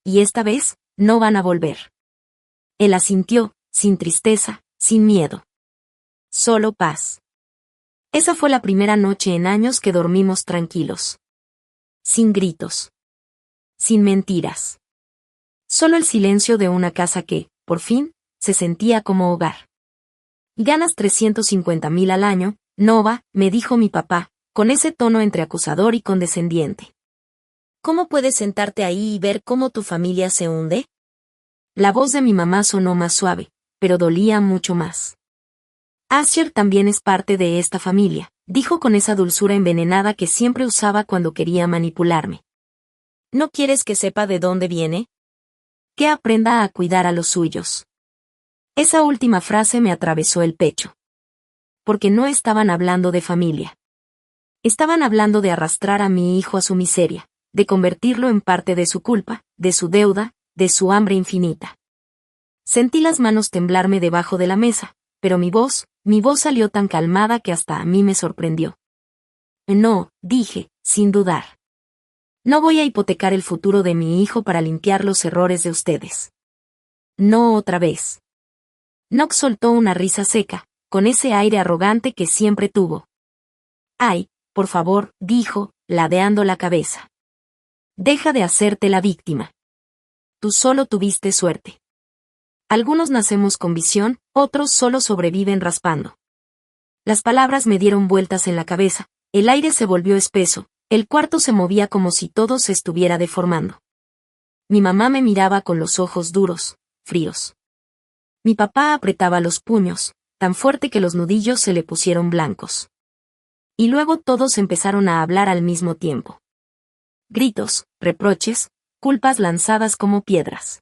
Y esta vez, no van a volver. Él asintió, sin tristeza, sin miedo. Solo paz. Esa fue la primera noche en años que dormimos tranquilos. Sin gritos. Sin mentiras. Solo el silencio de una casa que, por fin, se sentía como hogar. Ganas 350.000 al año, Nova, me dijo mi papá, con ese tono entre acusador y condescendiente. ¿Cómo puedes sentarte ahí y ver cómo tu familia se hunde? La voz de mi mamá sonó más suave, pero dolía mucho más. Astier también es parte de esta familia, dijo con esa dulzura envenenada que siempre usaba cuando quería manipularme. ¿No quieres que sepa de dónde viene? Que aprenda a cuidar a los suyos. Esa última frase me atravesó el pecho. Porque no estaban hablando de familia. Estaban hablando de arrastrar a mi hijo a su miseria, de convertirlo en parte de su culpa, de su deuda, de su hambre infinita. Sentí las manos temblarme debajo de la mesa, pero mi voz salió tan calmada que hasta a mí me sorprendió. No, dije, sin dudar. No voy a hipotecar el futuro de mi hijo para limpiar los errores de ustedes. No otra vez. Knox soltó una risa seca, con ese aire arrogante que siempre tuvo. Ay, por favor, dijo, ladeando la cabeza. Deja de hacerte la víctima. Tú solo tuviste suerte. Algunos nacemos con visión, otros solo sobreviven raspando. Las palabras me dieron vueltas en la cabeza, el aire se volvió espeso, el cuarto se movía como si todo se estuviera deformando. Mi mamá me miraba con los ojos duros, fríos. Mi papá apretaba los puños, tan fuerte que los nudillos se le pusieron blancos. Y luego todos empezaron a hablar al mismo tiempo. Gritos, reproches, culpas lanzadas como piedras.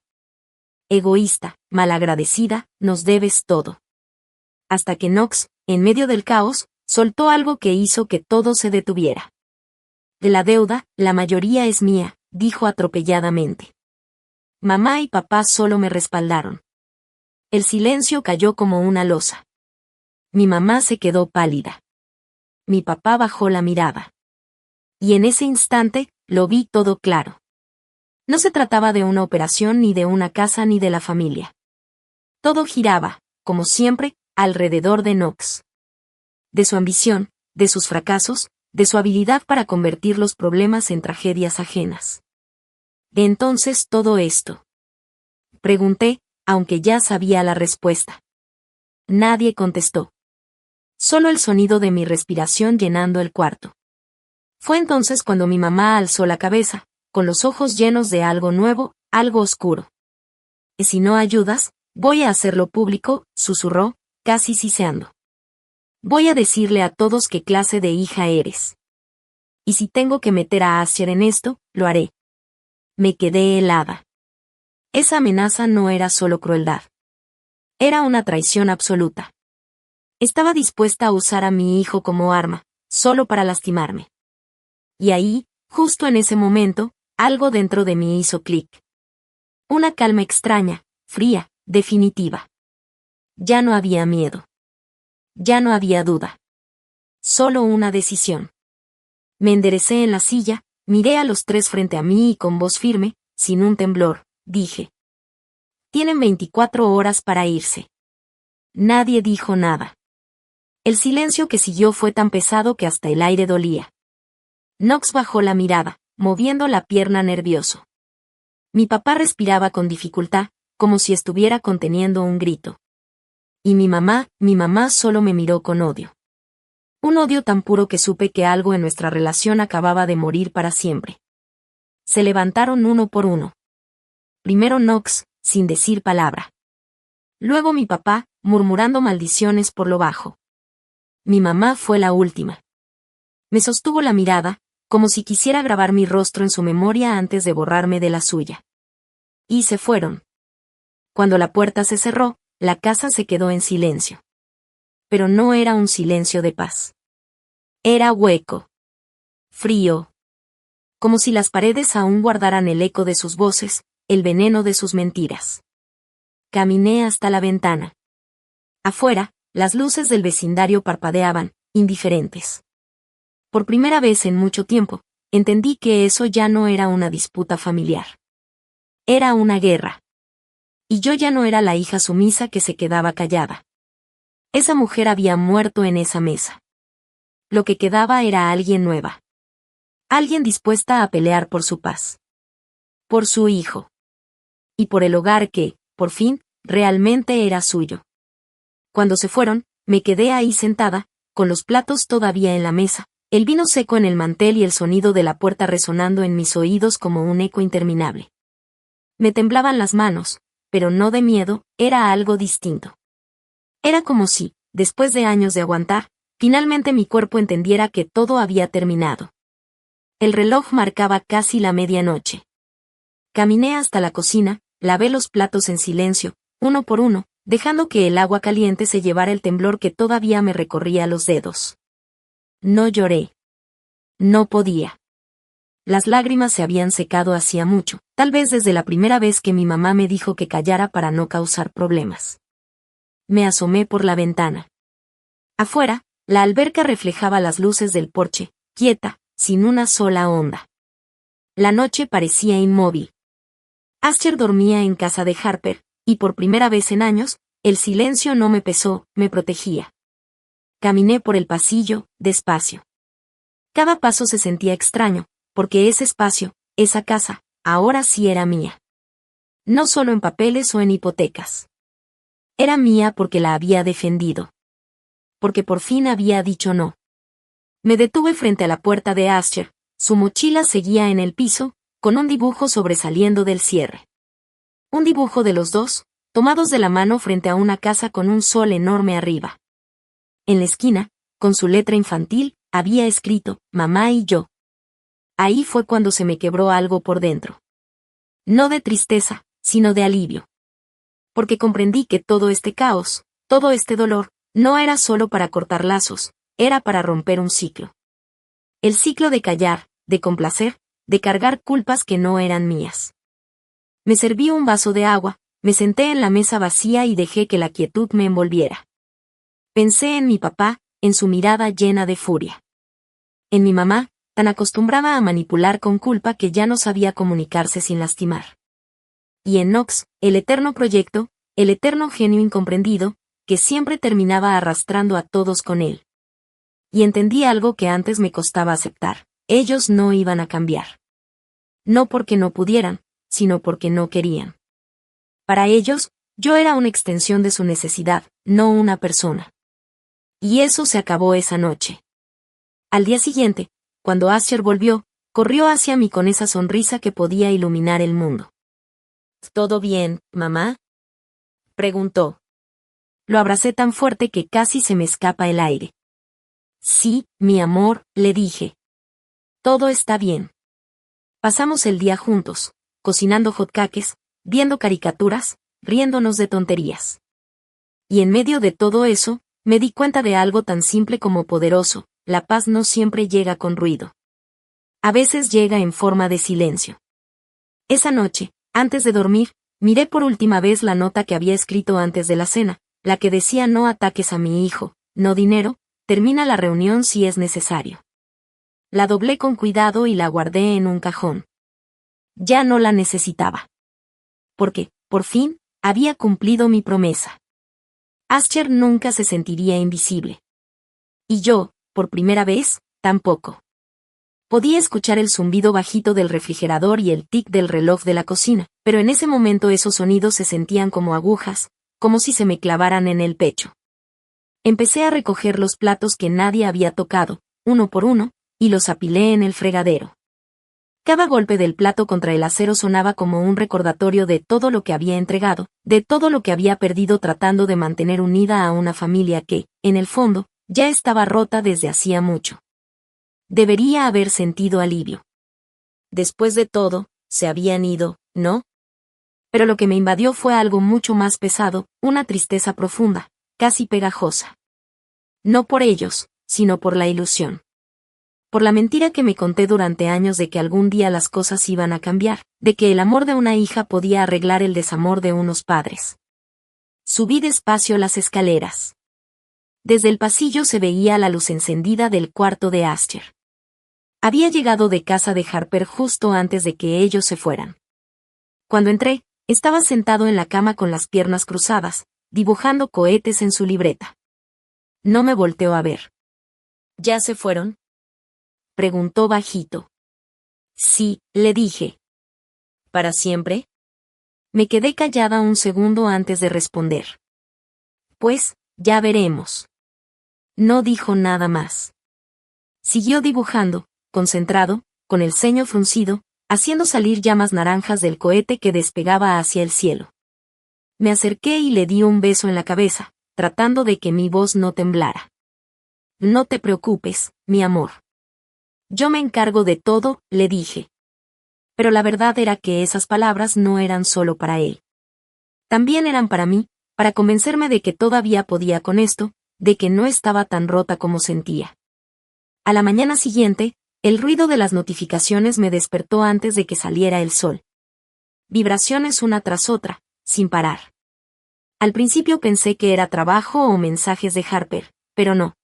Egoísta, malagradecida, nos debes todo. Hasta que Knox, en medio del caos, soltó algo que hizo que todo se detuviera. De la deuda, la mayoría es mía, dijo atropelladamente. Mamá y papá solo me respaldaron. El silencio cayó como una losa. Mi mamá se quedó pálida. Mi papá bajó la mirada. Y en ese instante, lo vi todo claro. No se trataba de una operación ni de una casa ni de la familia. Todo giraba, como siempre, alrededor de Knox. De su ambición, de sus fracasos, de su habilidad para convertir los problemas en tragedias ajenas. ¿De entonces todo esto? Pregunté, aunque ya sabía la respuesta. Nadie contestó. Solo el sonido de mi respiración llenando el cuarto. Fue entonces cuando mi mamá alzó la cabeza, con los ojos llenos de algo nuevo, algo oscuro. Y si no ayudas, voy a hacerlo público, susurró, casi siseando. Voy a decirle a todos qué clase de hija eres. Y si tengo que meter a Astier en esto, lo haré. Me quedé helada. Esa amenaza no era solo crueldad. Era una traición absoluta. Estaba dispuesta a usar a mi hijo como arma, solo para lastimarme. Y ahí, justo en ese momento, algo dentro de mí hizo clic. Una calma extraña, fría, definitiva. Ya no había miedo. Ya no había duda. Solo una decisión. Me enderecé en la silla, miré a los tres frente a mí y con voz firme, sin un temblor, dije. Tienen 24 horas para irse. Nadie dijo nada. El silencio que siguió fue tan pesado que hasta el aire dolía. Knox bajó la mirada, moviendo la pierna nervioso. Mi papá respiraba con dificultad, como si estuviera conteniendo un grito. Y mi mamá solo me miró con odio. Un odio tan puro que supe que algo en nuestra relación acababa de morir para siempre. Se levantaron uno por uno. Primero Knox, sin decir palabra. Luego mi papá, murmurando maldiciones por lo bajo. Mi mamá fue la última. Me sostuvo la mirada, como si quisiera grabar mi rostro en su memoria antes de borrarme de la suya. Y se fueron. Cuando la puerta se cerró, la casa se quedó en silencio. Pero no era un silencio de paz. Era hueco. Frío. Como si las paredes aún guardaran el eco de sus voces, el veneno de sus mentiras. Caminé hasta la ventana. Afuera, las luces del vecindario parpadeaban, indiferentes. Por primera vez en mucho tiempo, entendí que eso ya no era una disputa familiar. Era una guerra. Y yo ya no era la hija sumisa que se quedaba callada. Esa mujer había muerto en esa mesa. Lo que quedaba era alguien nueva. Alguien dispuesta a pelear por su paz. Por su hijo. Y por el hogar que, por fin, realmente era suyo. Cuando se fueron, me quedé ahí sentada, con los platos todavía en la mesa, el vino seco en el mantel y el sonido de la puerta resonando en mis oídos como un eco interminable. Me temblaban las manos, pero no de miedo, era algo distinto. Era como si, después de años de aguantar, finalmente mi cuerpo entendiera que todo había terminado. El reloj marcaba casi la medianoche. Caminé hasta la cocina, lavé los platos en silencio, uno por uno, dejando que el agua caliente se llevara el temblor que todavía me recorría los dedos. No lloré. No podía. Las lágrimas se habían secado hacía mucho, tal vez desde la primera vez que mi mamá me dijo que callara para no causar problemas. Me asomé por la ventana. Afuera, la alberca reflejaba las luces del porche, quieta, sin una sola onda. La noche parecía inmóvil. Asher dormía en casa de Harper, y por primera vez en años, el silencio no me pesó, me protegía. Caminé por el pasillo, despacio. Cada paso se sentía extraño, porque ese espacio, esa casa, ahora sí era mía. No solo en papeles o en hipotecas. Era mía porque la había defendido. Porque por fin había dicho no. Me detuve frente a la puerta de Asher, su mochila seguía en el piso, con un dibujo sobresaliendo del cierre. Un dibujo de los dos, tomados de la mano frente a una casa con un sol enorme arriba. En la esquina, con su letra infantil, había escrito, mamá y yo. Ahí fue cuando se me quebró algo por dentro. No de tristeza, sino de alivio. Porque comprendí que todo este caos, todo este dolor, no era solo para cortar lazos, era para romper un ciclo. El ciclo de callar, de complacer, de cargar culpas que no eran mías. Me serví un vaso de agua, me senté en la mesa vacía y dejé que la quietud me envolviera. Pensé en mi papá, en su mirada llena de furia. En mi mamá, tan acostumbrada a manipular con culpa que ya no sabía comunicarse sin lastimar. Y en Knox, el eterno proyecto, el eterno genio incomprendido, que siempre terminaba arrastrando a todos con él. Y entendí algo que antes me costaba aceptar, ellos no iban a cambiar. No porque no pudieran, sino porque no querían. Para ellos, yo era una extensión de su necesidad, no una persona. Y eso se acabó esa noche. Al día siguiente, cuando Asher volvió, corrió hacia mí con esa sonrisa que podía iluminar el mundo. ¿Todo bien, mamá?, preguntó. Lo abracé tan fuerte que casi se me escapa el aire. Sí, mi amor, le dije. Todo está bien. Pasamos el día juntos, cocinando hotcakes, viendo caricaturas, riéndonos de tonterías. Y en medio de todo eso, me di cuenta de algo tan simple como poderoso, la paz no siempre llega con ruido. A veces llega en forma de silencio. Esa noche, antes de dormir, miré por última vez la nota que había escrito antes de la cena, la que decía no ataques a mi hijo, no dinero, termina la reunión si es necesario. La doblé con cuidado y la guardé en un cajón. Ya no la necesitaba. Porque, por fin, había cumplido mi promesa. Asher nunca se sentiría invisible. Y yo, por primera vez, tampoco. Podía escuchar el zumbido bajito del refrigerador y el tic del reloj de la cocina, pero en ese momento esos sonidos se sentían como agujas, como si se me clavaran en el pecho. Empecé a recoger los platos que nadie había tocado, uno por uno, y los apilé en el fregadero. Cada golpe del plato contra el acero sonaba como un recordatorio de todo lo que había entregado, de todo lo que había perdido tratando de mantener unida a una familia que, en el fondo, ya estaba rota desde hacía mucho. Debería haber sentido alivio. Después de todo, se habían ido, ¿no? Pero lo que me invadió fue algo mucho más pesado, una tristeza profunda, casi pegajosa. No por ellos, sino por la ilusión. Por la mentira que me conté durante años de que algún día las cosas iban a cambiar, de que el amor de una hija podía arreglar el desamor de unos padres. Subí despacio las escaleras. Desde el pasillo se veía la luz encendida del cuarto de Ascher. Había llegado de casa de Harper justo antes de que ellos se fueran. Cuando entré, estaba sentado en la cama con las piernas cruzadas, dibujando cohetes en su libreta. No me volteó a ver. ¿Ya se fueron?, preguntó bajito. Sí, le dije. ¿Para siempre? Me quedé callada un segundo antes de responder. Pues, ya veremos. No dijo nada más. Siguió dibujando, concentrado, con el ceño fruncido, haciendo salir llamas naranjas del cohete que despegaba hacia el cielo. Me acerqué y le di un beso en la cabeza, tratando de que mi voz no temblara. No te preocupes, mi amor. Yo me encargo de todo, le dije. Pero la verdad era que esas palabras no eran solo para él. También eran para mí, para convencerme de que todavía podía con esto, de que no estaba tan rota como sentía. A la mañana siguiente, el ruido de las notificaciones me despertó antes de que saliera el sol. Vibraciones una tras otra, sin parar. Al principio pensé que era trabajo o mensajes de Harper, pero no.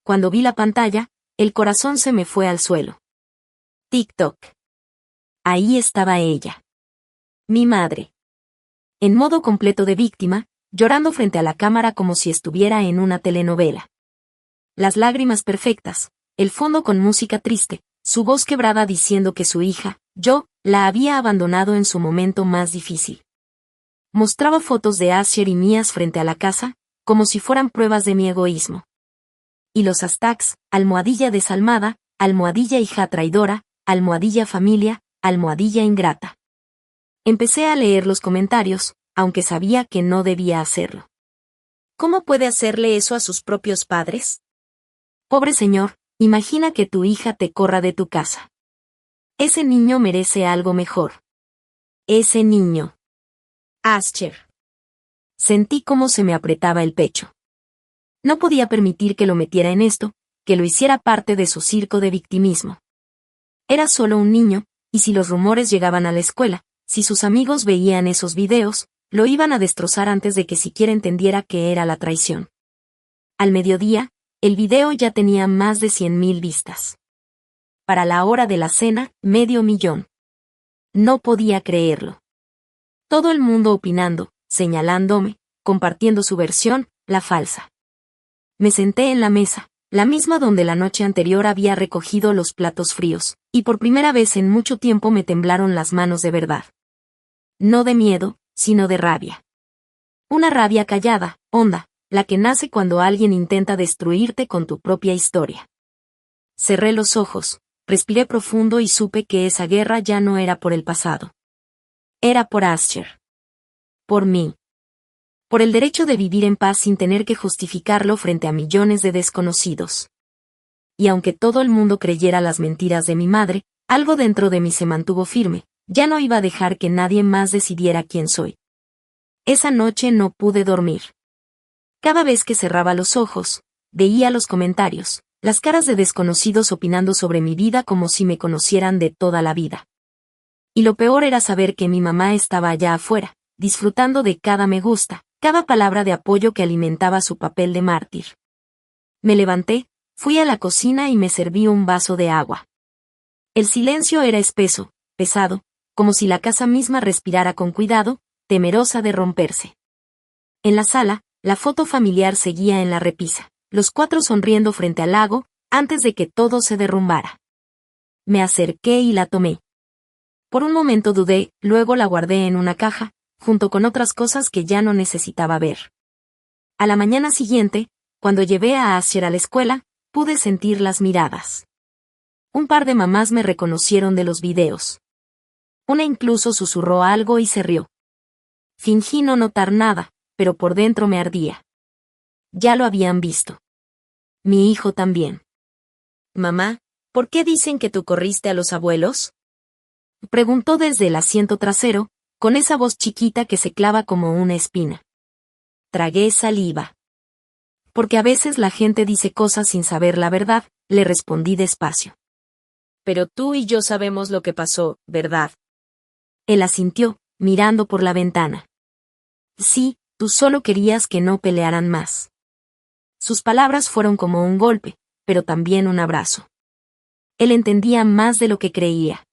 Cuando vi la pantalla, el corazón se me fue al suelo. TikTok. Ahí estaba ella. Mi madre. En modo completo de víctima, llorando frente a la cámara como si estuviera en una telenovela. Las lágrimas perfectas, el fondo con música triste, su voz quebrada diciendo que su hija, yo, la había abandonado en su momento más difícil. Mostraba fotos de Asher y mías frente a la casa, como si fueran pruebas de mi egoísmo. Y los hashtags, almohadilla desalmada, almohadilla hija traidora, almohadilla familia, almohadilla ingrata. Empecé a leer los comentarios, aunque sabía que no debía hacerlo. ¿Cómo puede hacerle eso a sus propios padres? Pobre señor, imagina que tu hija te corra de tu casa. Ese niño merece algo mejor. Ese niño. Ascher. Sentí cómo se me apretaba el pecho. No podía permitir que lo metiera en esto, que lo hiciera parte de su circo de victimismo. Era solo un niño, y si los rumores llegaban a la escuela, si sus amigos veían esos videos, lo iban a destrozar antes de que siquiera entendiera qué era la traición. Al mediodía, el video ya tenía más de 100,000 vistas. Para la hora de la cena, 500,000. No podía creerlo. Todo el mundo opinando, señalándome, compartiendo su versión, la falsa. Me senté en la mesa, la misma donde la noche anterior había recogido los platos fríos, y por primera vez en mucho tiempo me temblaron las manos de verdad. No de miedo, sino de rabia. Una rabia callada, honda, la que nace cuando alguien intenta destruirte con tu propia historia. Cerré los ojos, respiré profundo y supe que esa guerra ya no era por el pasado. Era por Ascher. Por mí. Por el derecho de vivir en paz sin tener que justificarlo frente a millones de desconocidos. Y aunque todo el mundo creyera las mentiras de mi madre, algo dentro de mí se mantuvo firme, ya no iba a dejar que nadie más decidiera quién soy. Esa noche no pude dormir. Cada vez que cerraba los ojos, veía los comentarios, las caras de desconocidos opinando sobre mi vida como si me conocieran de toda la vida. Y lo peor era saber que mi mamá estaba allá afuera, disfrutando de cada me gusta, cada palabra de apoyo que alimentaba su papel de mártir. Me levanté, fui a la cocina y me serví un vaso de agua. El silencio era espeso, pesado, como si la casa misma respirara con cuidado, temerosa de romperse. En la sala, la foto familiar seguía en la repisa, los 4 sonriendo frente al lago, antes de que todo se derrumbara. Me acerqué y la tomé. Por un momento dudé, luego la guardé en una caja, junto con otras cosas que ya no necesitaba ver. A la mañana siguiente, cuando llevé a Asher a la escuela, pude sentir las miradas. Un par de mamás me reconocieron de los videos. Una incluso susurró algo y se rió. Fingí no notar nada, pero por dentro me ardía. Ya lo habían visto. Mi hijo también. Mamá, ¿Por qué dicen que tú corriste a los abuelos? Preguntó desde el asiento trasero, con esa voz chiquita que se clava como una espina. Tragué saliva. Porque a veces la gente dice cosas sin saber la verdad, le respondí despacio. Pero tú y yo sabemos lo que pasó, ¿verdad? Él asintió, mirando por la ventana. Sí, tú solo querías que no pelearan más. Sus palabras fueron como un golpe, pero también un abrazo. Él entendía más de lo que creía.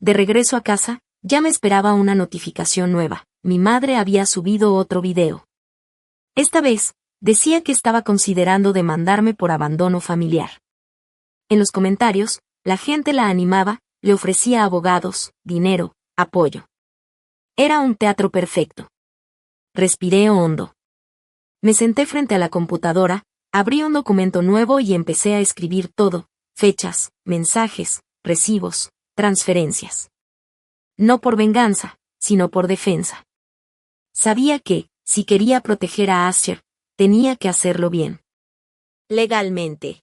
De regreso a casa, ya me esperaba una notificación nueva. Mi madre había subido otro video. Esta vez, decía que estaba considerando demandarme por abandono familiar. En los comentarios, la gente la animaba, le ofrecía abogados, dinero, apoyo. Era un teatro perfecto. Respiré hondo. Me senté frente a la computadora, abrí un documento nuevo y empecé a escribir todo, fechas, mensajes, recibos, transferencias. No por venganza, sino por defensa. Sabía que, si quería proteger a Asher, tenía que hacerlo bien. Legalmente.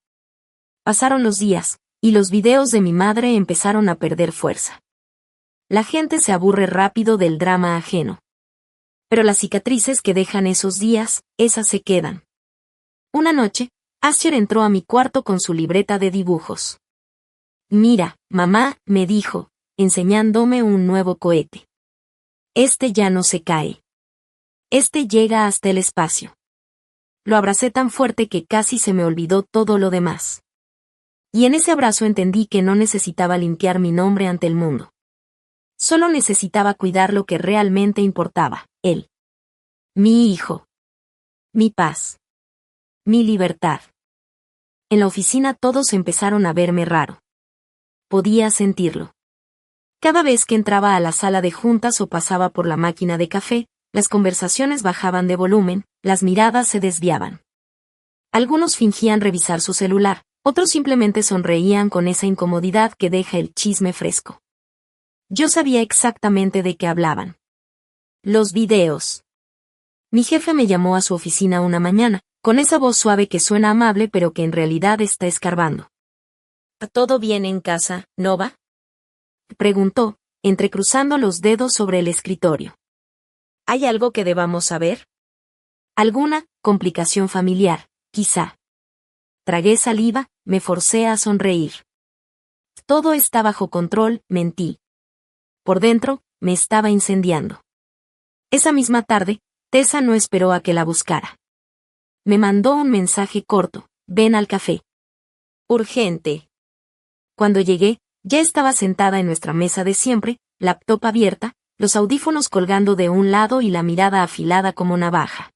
Pasaron los días, y los videos de mi madre empezaron a perder fuerza. La gente se aburre rápido del drama ajeno. Pero las cicatrices que dejan esos días, esas se quedan. Una noche, Asher entró a mi cuarto con su libreta de dibujos. Mira, mamá, me dijo, enseñándome un nuevo cohete. Este ya no se cae. Este llega hasta el espacio. Lo abracé tan fuerte que casi se me olvidó todo lo demás. Y en ese abrazo entendí que no necesitaba limpiar mi nombre ante el mundo. Solo necesitaba cuidar lo que realmente importaba, él. Mi hijo. Mi paz. Mi libertad. En la oficina todos empezaron a verme raro. Podía sentirlo. Cada vez que entraba a la sala de juntas o pasaba por la máquina de café, las conversaciones bajaban de volumen, las miradas se desviaban. Algunos fingían revisar su celular, otros simplemente sonreían con esa incomodidad que deja el chisme fresco. Yo sabía exactamente de qué hablaban. Los videos. Mi jefe me llamó a su oficina una mañana, con esa voz suave que suena amable pero que en realidad está escarbando. ¿Todo bien en casa, Nova? Preguntó, entrecruzando los dedos sobre el escritorio. ¿Hay algo que debamos saber? Alguna complicación familiar, quizá. Tragué saliva, me forcé a sonreír. Todo está bajo control, mentí. Por dentro, me estaba incendiando. Esa misma tarde, Tessa no esperó a que la buscara. Me mandó un mensaje corto, ven al café. Urgente. Cuando llegué, ya estaba sentada en nuestra mesa de siempre, laptop abierta, los audífonos colgando de un lado y la mirada afilada como navaja.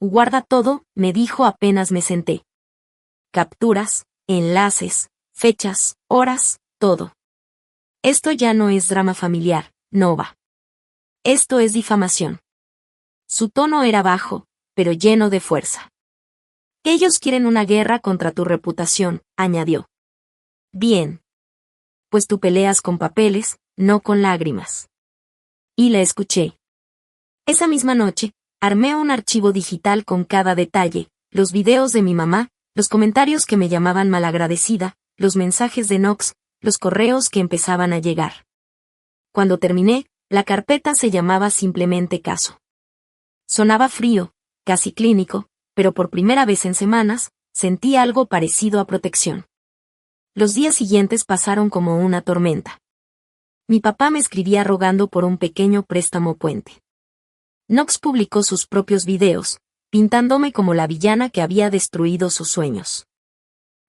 Guarda todo, me dijo apenas me senté. Capturas, enlaces, fechas, horas, todo. Esto ya no es drama familiar, Nova. Esto es difamación. Su tono era bajo, pero lleno de fuerza. Ellos quieren una guerra contra tu reputación, añadió. Bien. Pues tú peleas con papeles, no con lágrimas. Y la escuché. Esa misma noche, armé un archivo digital con cada detalle, los videos de mi mamá, los comentarios que me llamaban malagradecida, los mensajes de Knox, los correos que empezaban a llegar. Cuando terminé, la carpeta se llamaba simplemente caso. Sonaba frío, casi clínico, pero por primera vez en semanas, sentí algo parecido a protección. Los días siguientes pasaron como una tormenta. Mi papá me escribía rogando por un pequeño préstamo puente. Knox publicó sus propios videos, pintándome como la villana que había destruido sus sueños.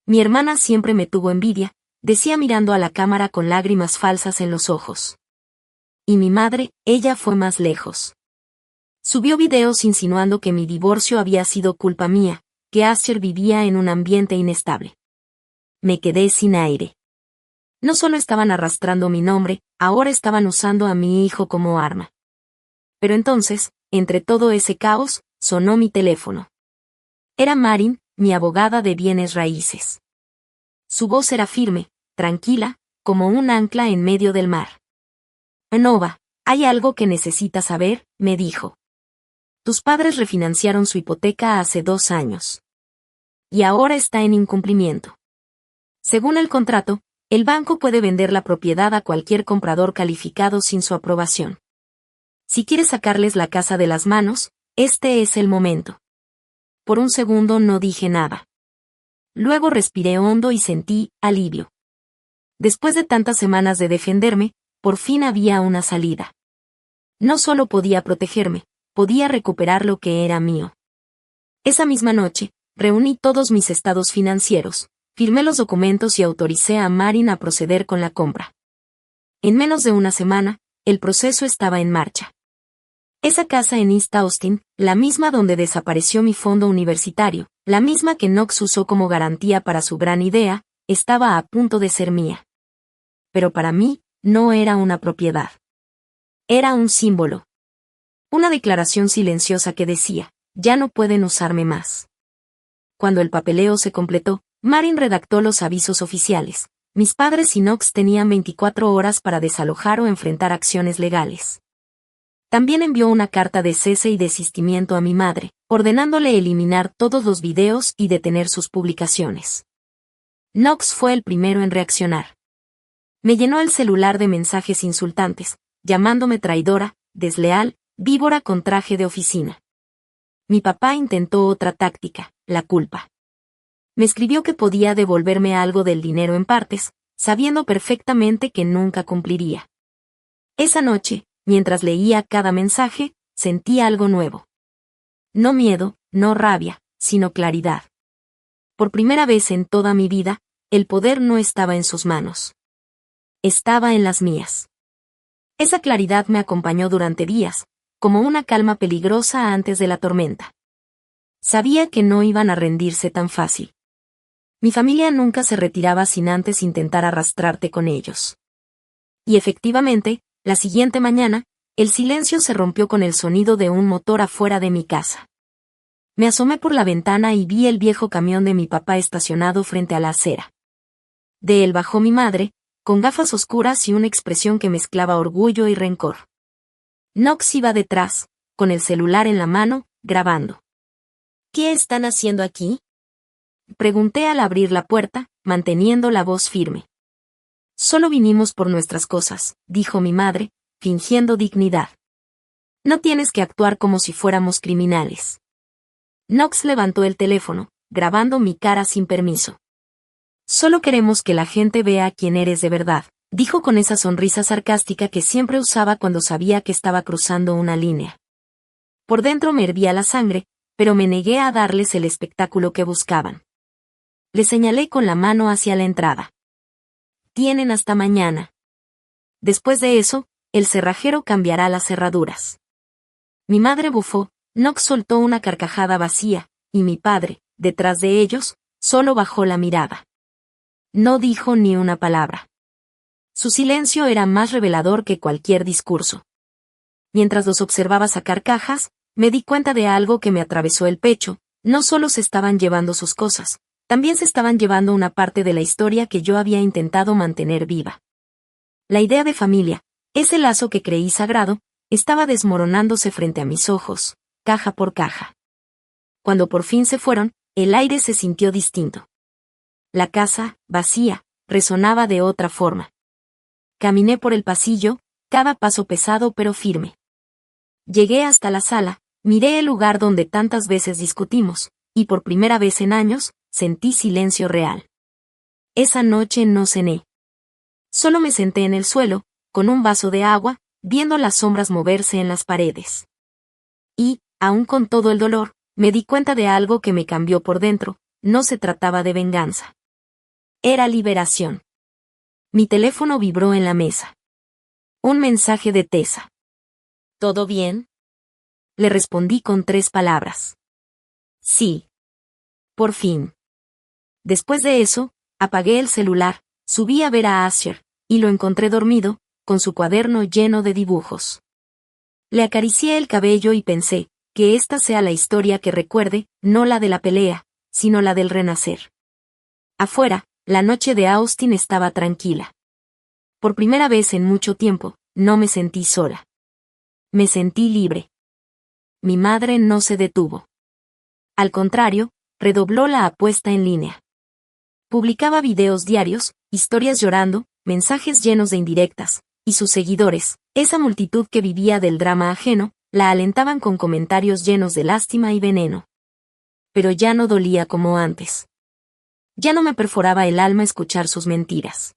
Mi hermana siempre me tuvo envidia, decía mirando a la cámara con lágrimas falsas en los ojos. Y mi madre, ella fue más lejos. Subió videos insinuando que mi divorcio había sido culpa mía, que Asher vivía en un ambiente inestable. Me quedé sin aire. No solo estaban arrastrando mi nombre, ahora estaban usando a mi hijo como arma. Pero entonces, entre todo ese caos, sonó mi teléfono. Era Marin, mi abogada de bienes raíces. Su voz era firme, tranquila, como un ancla en medio del mar. Nova, hay algo que necesitas saber, me dijo. Tus padres refinanciaron su hipoteca hace 2 años. Y ahora está en incumplimiento. Según el contrato, el banco puede vender la propiedad a cualquier comprador calificado sin su aprobación. Si quieres sacarles la casa de las manos, este es el momento. Por un segundo no dije nada. Luego respiré hondo y sentí alivio. Después de tantas semanas de defenderme, por fin había una salida. No solo podía protegerme, podía recuperar lo que era mío. Esa misma noche, reuní todos mis estados financieros, firmé los documentos y autoricé a Marin a proceder con la compra. En menos de una semana, el proceso estaba en marcha. Esa casa en East Austin, la misma donde desapareció mi fondo universitario, la misma que Knox usó como garantía para su gran idea, estaba a punto de ser mía. Pero para mí, no era una propiedad. Era un símbolo. Una declaración silenciosa que decía, ya no pueden usarme más. Cuando el papeleo se completó, Marin redactó los avisos oficiales. Mis padres y Knox tenían 24 horas para desalojar o enfrentar acciones legales. También envió una carta de cese y desistimiento a mi madre, ordenándole eliminar todos los videos y detener sus publicaciones. Knox fue el primero en reaccionar. Me llenó el celular de mensajes insultantes, llamándome traidora, desleal, víbora con traje de oficina. Mi papá intentó otra táctica, la culpa. Me escribió que podía devolverme algo del dinero en partes, sabiendo perfectamente que nunca cumpliría. Esa noche, mientras leía cada mensaje, sentí algo nuevo. No miedo, no rabia, sino claridad. Por primera vez en toda mi vida, el poder no estaba en sus manos. Estaba en las mías. Esa claridad me acompañó durante días, como una calma peligrosa antes de la tormenta. Sabía que no iban a rendirse tan fácil. Mi familia nunca se retiraba sin antes intentar arrastrarte con ellos. Y efectivamente, la siguiente mañana, el silencio se rompió con el sonido de un motor afuera de mi casa. Me asomé por la ventana y vi el viejo camión de mi papá estacionado frente a la acera. De él bajó mi madre, con gafas oscuras y una expresión que mezclaba orgullo y rencor. Knox iba detrás, con el celular en la mano, grabando. ¿Qué están haciendo aquí?, pregunté al abrir la puerta, manteniendo la voz firme. Solo vinimos por nuestras cosas, dijo mi madre, fingiendo dignidad. No tienes que actuar como si fuéramos criminales. Knox levantó el teléfono, grabando mi cara sin permiso. Solo queremos que la gente vea quién eres de verdad, dijo con esa sonrisa sarcástica que siempre usaba cuando sabía que estaba cruzando una línea. Por dentro me hervía la sangre, pero me negué a darles el espectáculo que buscaban. Le señalé con la mano hacia la entrada. Tienen hasta mañana. Después de eso, el cerrajero cambiará las cerraduras. Mi madre bufó, Knox soltó una carcajada vacía, y mi padre, detrás de ellos, solo bajó la mirada. No dijo ni una palabra. Su silencio era más revelador que cualquier discurso. Mientras los observaba sacar cajas, me di cuenta de algo que me atravesó el pecho. No solo se estaban llevando sus cosas, también se estaban llevando una parte de la historia que yo había intentado mantener viva. La idea de familia, ese lazo que creí sagrado, estaba desmoronándose frente a mis ojos, caja por caja. Cuando por fin se fueron, el aire se sintió distinto. La casa, vacía, resonaba de otra forma. Caminé por el pasillo, cada paso pesado pero firme. Llegué hasta la sala, miré el lugar donde tantas veces discutimos, y por primera vez en años, sentí silencio real. Esa noche no cené. Solo me senté en el suelo, con un vaso de agua, viendo las sombras moverse en las paredes. Y, aun con todo el dolor, me di cuenta de algo que me cambió por dentro. No se trataba de venganza. Era liberación. Mi teléfono vibró en la mesa. Un mensaje de Tessa. ¿Todo bien?, le respondí con 3 palabras. Sí. Por fin. Después de eso, apagué el celular, subí a ver a Asher, y lo encontré dormido, con su cuaderno lleno de dibujos. Le acaricié el cabello y pensé, que esta sea la historia que recuerde, no la de la pelea, sino la del renacer. Afuera, la noche de Austin estaba tranquila. Por primera vez en mucho tiempo, no me sentí sola. Me sentí libre. Mi madre no se detuvo. Al contrario, redobló la apuesta en línea. Publicaba videos diarios, historias llorando, mensajes llenos de indirectas, y sus seguidores, esa multitud que vivía del drama ajeno, la alentaban con comentarios llenos de lástima y veneno. Pero ya no dolía como antes. Ya no me perforaba el alma escuchar sus mentiras.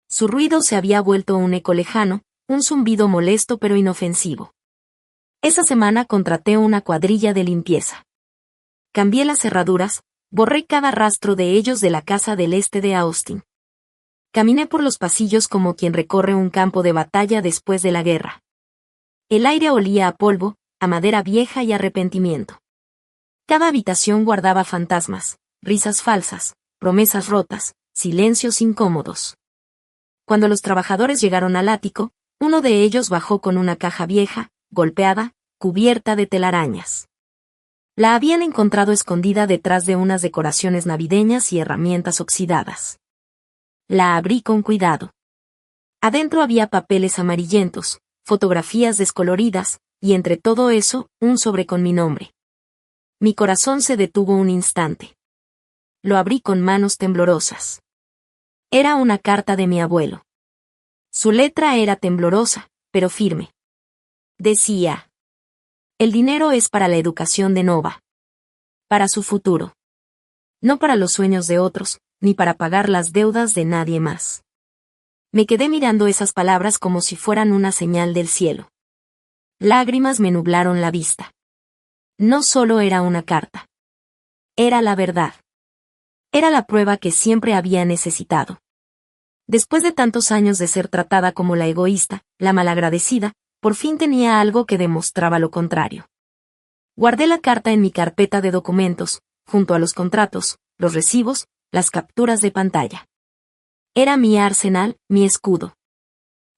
Su ruido se había vuelto un eco lejano, un zumbido molesto pero inofensivo. Esa semana contraté una cuadrilla de limpieza. Cambié las cerraduras, borré cada rastro de ellos de la casa del este de Austin. Caminé por los pasillos como quien recorre un campo de batalla después de la guerra. El aire olía a polvo, a madera vieja y arrepentimiento. Cada habitación guardaba fantasmas, risas falsas, promesas rotas, silencios incómodos. Cuando los trabajadores llegaron al ático, uno de ellos bajó con una caja vieja, golpeada, cubierta de telarañas. La habían encontrado escondida detrás de unas decoraciones navideñas y herramientas oxidadas. La abrí con cuidado. Adentro había papeles amarillentos, fotografías descoloridas, y entre todo eso, un sobre con mi nombre. Mi corazón se detuvo un instante. Lo abrí con manos temblorosas. Era una carta de mi abuelo. Su letra era temblorosa, pero firme. Decía: el dinero es para la educación de Nova. Para su futuro. No para los sueños de otros, ni para pagar las deudas de nadie más. Me quedé mirando esas palabras como si fueran una señal del cielo. Lágrimas me nublaron la vista. No solo era una carta. Era la verdad. Era la prueba que siempre había necesitado. Después de tantos años de ser tratada como la egoísta, la malagradecida, por fin tenía algo que demostraba lo contrario. Guardé la carta en mi carpeta de documentos, junto a los contratos, los recibos, las capturas de pantalla. Era mi arsenal, mi escudo.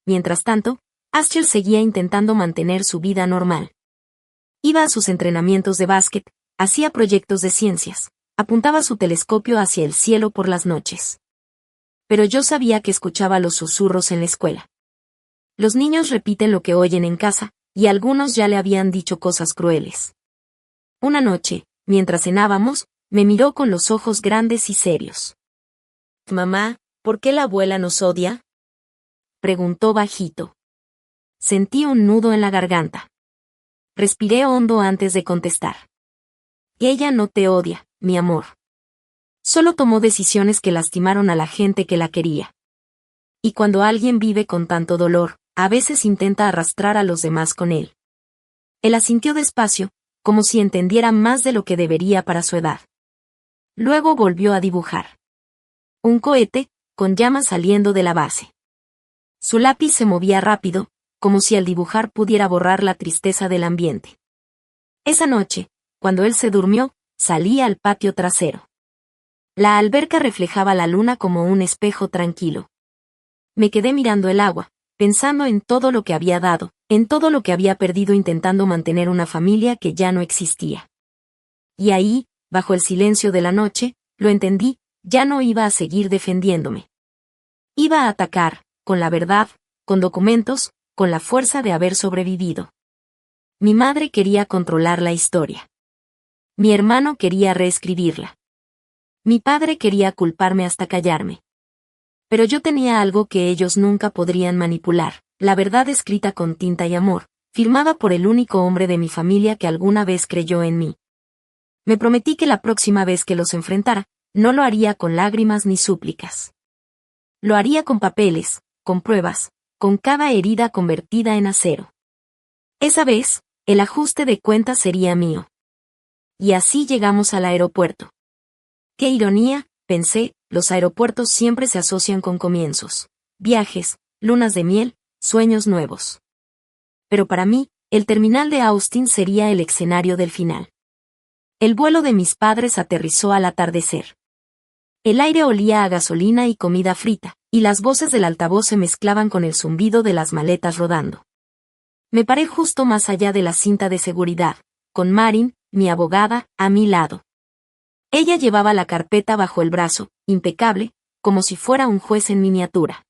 Mientras tanto, Asher seguía intentando mantener su vida normal. Iba a sus entrenamientos de básquet, hacía proyectos de ciencias, apuntaba su telescopio hacia el cielo por las noches. Pero yo sabía que escuchaba los susurros en la escuela. Los niños repiten lo que oyen en casa, y algunos ya le habían dicho cosas crueles. Una noche, mientras cenábamos, me miró con los ojos grandes y serios. «Mamá, ¿por qué la abuela nos odia?», preguntó bajito. Sentí un nudo en la garganta. Respiré hondo antes de contestar. Ella no te odia, mi amor. Solo tomó decisiones que lastimaron a la gente que la quería. Y cuando alguien vive con tanto dolor, a veces intenta arrastrar a los demás con él. Él asintió despacio, como si entendiera más de lo que debería para su edad. Luego volvió a dibujar. Un cohete, con llamas saliendo de la base. Su lápiz se movía rápido, como si al dibujar pudiera borrar la tristeza del ambiente. Esa noche, cuando él se durmió, salí al patio trasero. La alberca reflejaba la luna como un espejo tranquilo. Me quedé mirando el agua, pensando en todo lo que había dado, en todo lo que había perdido intentando mantener una familia que ya no existía. Y ahí, bajo el silencio de la noche, lo entendí, ya no iba a seguir defendiéndome. Iba a atacar, con la verdad, con documentos, con la fuerza de haber sobrevivido. Mi madre quería controlar la historia. Mi hermano quería reescribirla. Mi padre quería culparme hasta callarme. Pero yo tenía algo que ellos nunca podrían manipular, la verdad escrita con tinta y amor, firmada por el único hombre de mi familia que alguna vez creyó en mí. Me prometí que la próxima vez que los enfrentara, no lo haría con lágrimas ni súplicas. Lo haría con papeles, con pruebas, con cada herida convertida en acero. Esa vez, el ajuste de cuentas sería mío. Y así llegamos al aeropuerto. Qué ironía, pensé, los aeropuertos siempre se asocian con comienzos, viajes, lunas de miel, sueños nuevos. Pero para mí, el terminal de Austin sería el escenario del final. El vuelo de mis padres aterrizó al atardecer. El aire olía a gasolina y comida frita, y las voces del altavoz se mezclaban con el zumbido de las maletas rodando. Me paré justo más allá de la cinta de seguridad, con Marin, mi abogada, a mi lado. Ella llevaba la carpeta bajo el brazo, impecable, como si fuera un juez en miniatura.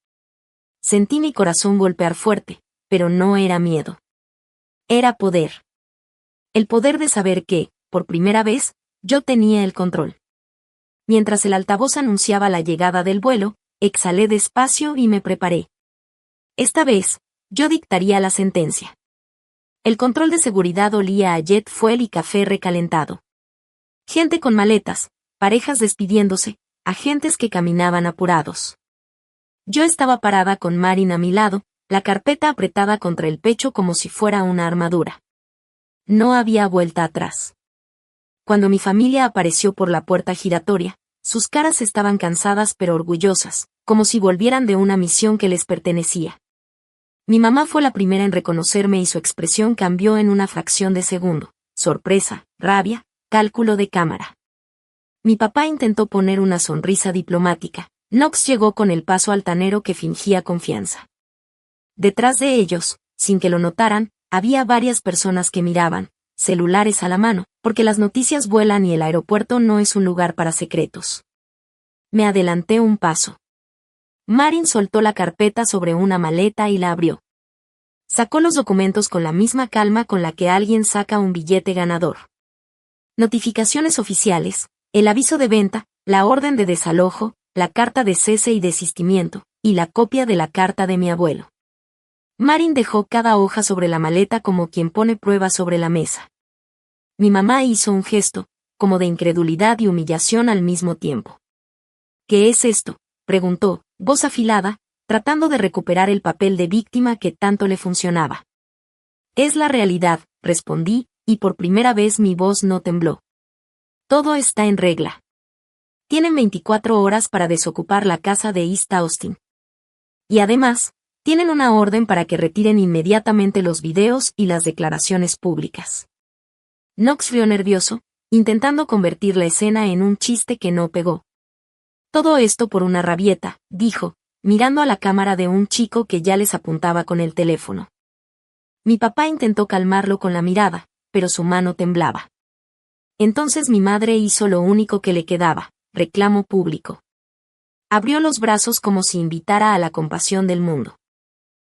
Sentí mi corazón golpear fuerte, pero no era miedo. Era poder. El poder de saber que, por primera vez, yo tenía el control. Mientras el altavoz anunciaba la llegada del vuelo, exhalé despacio y me preparé. Esta vez, yo dictaría la sentencia. El control de seguridad olía a jet fuel y café recalentado. Gente con maletas, parejas despidiéndose, agentes que caminaban apurados. Yo estaba parada con Marin a mi lado, la carpeta apretada contra el pecho como si fuera una armadura. No había vuelta atrás. Cuando mi familia apareció por la puerta giratoria, sus caras estaban cansadas pero orgullosas, como si volvieran de una misión que les pertenecía. Mi mamá fue la primera en reconocerme y su expresión cambió en una fracción de segundo: sorpresa, rabia, cálculo de cámara. Mi papá intentó poner una sonrisa diplomática. Knox llegó con el paso altanero que fingía confianza. Detrás de ellos, sin que lo notaran, había varias personas que miraban, celulares a la mano, porque las noticias vuelan y el aeropuerto no es un lugar para secretos. Me adelanté un paso. Marin soltó la carpeta sobre una maleta y la abrió. Sacó los documentos con la misma calma con la que alguien saca un billete ganador. Notificaciones oficiales, el aviso de venta, la orden de desalojo, la carta de cese y desistimiento, y la copia de la carta de mi abuelo. Marin dejó cada hoja sobre la maleta como quien pone pruebas sobre la mesa. Mi mamá hizo un gesto, como de incredulidad y humillación al mismo tiempo. ¿Qué es esto?, preguntó, voz afilada, tratando de recuperar el papel de víctima que tanto le funcionaba. Es la realidad, respondí, y por primera vez mi voz no tembló. Todo está en regla. Tienen 24 horas para desocupar la casa de East Austin. Y además, tienen una orden para que retiren inmediatamente los videos y las declaraciones públicas. Knox rió nervioso, intentando convertir la escena en un chiste que no pegó. Todo esto por una rabieta, dijo, mirando a la cámara de un chico que ya les apuntaba con el teléfono. Mi papá intentó calmarlo con la mirada, pero su mano temblaba. Entonces mi madre hizo lo único que le quedaba: reclamo público. Abrió los brazos como si invitara a la compasión del mundo.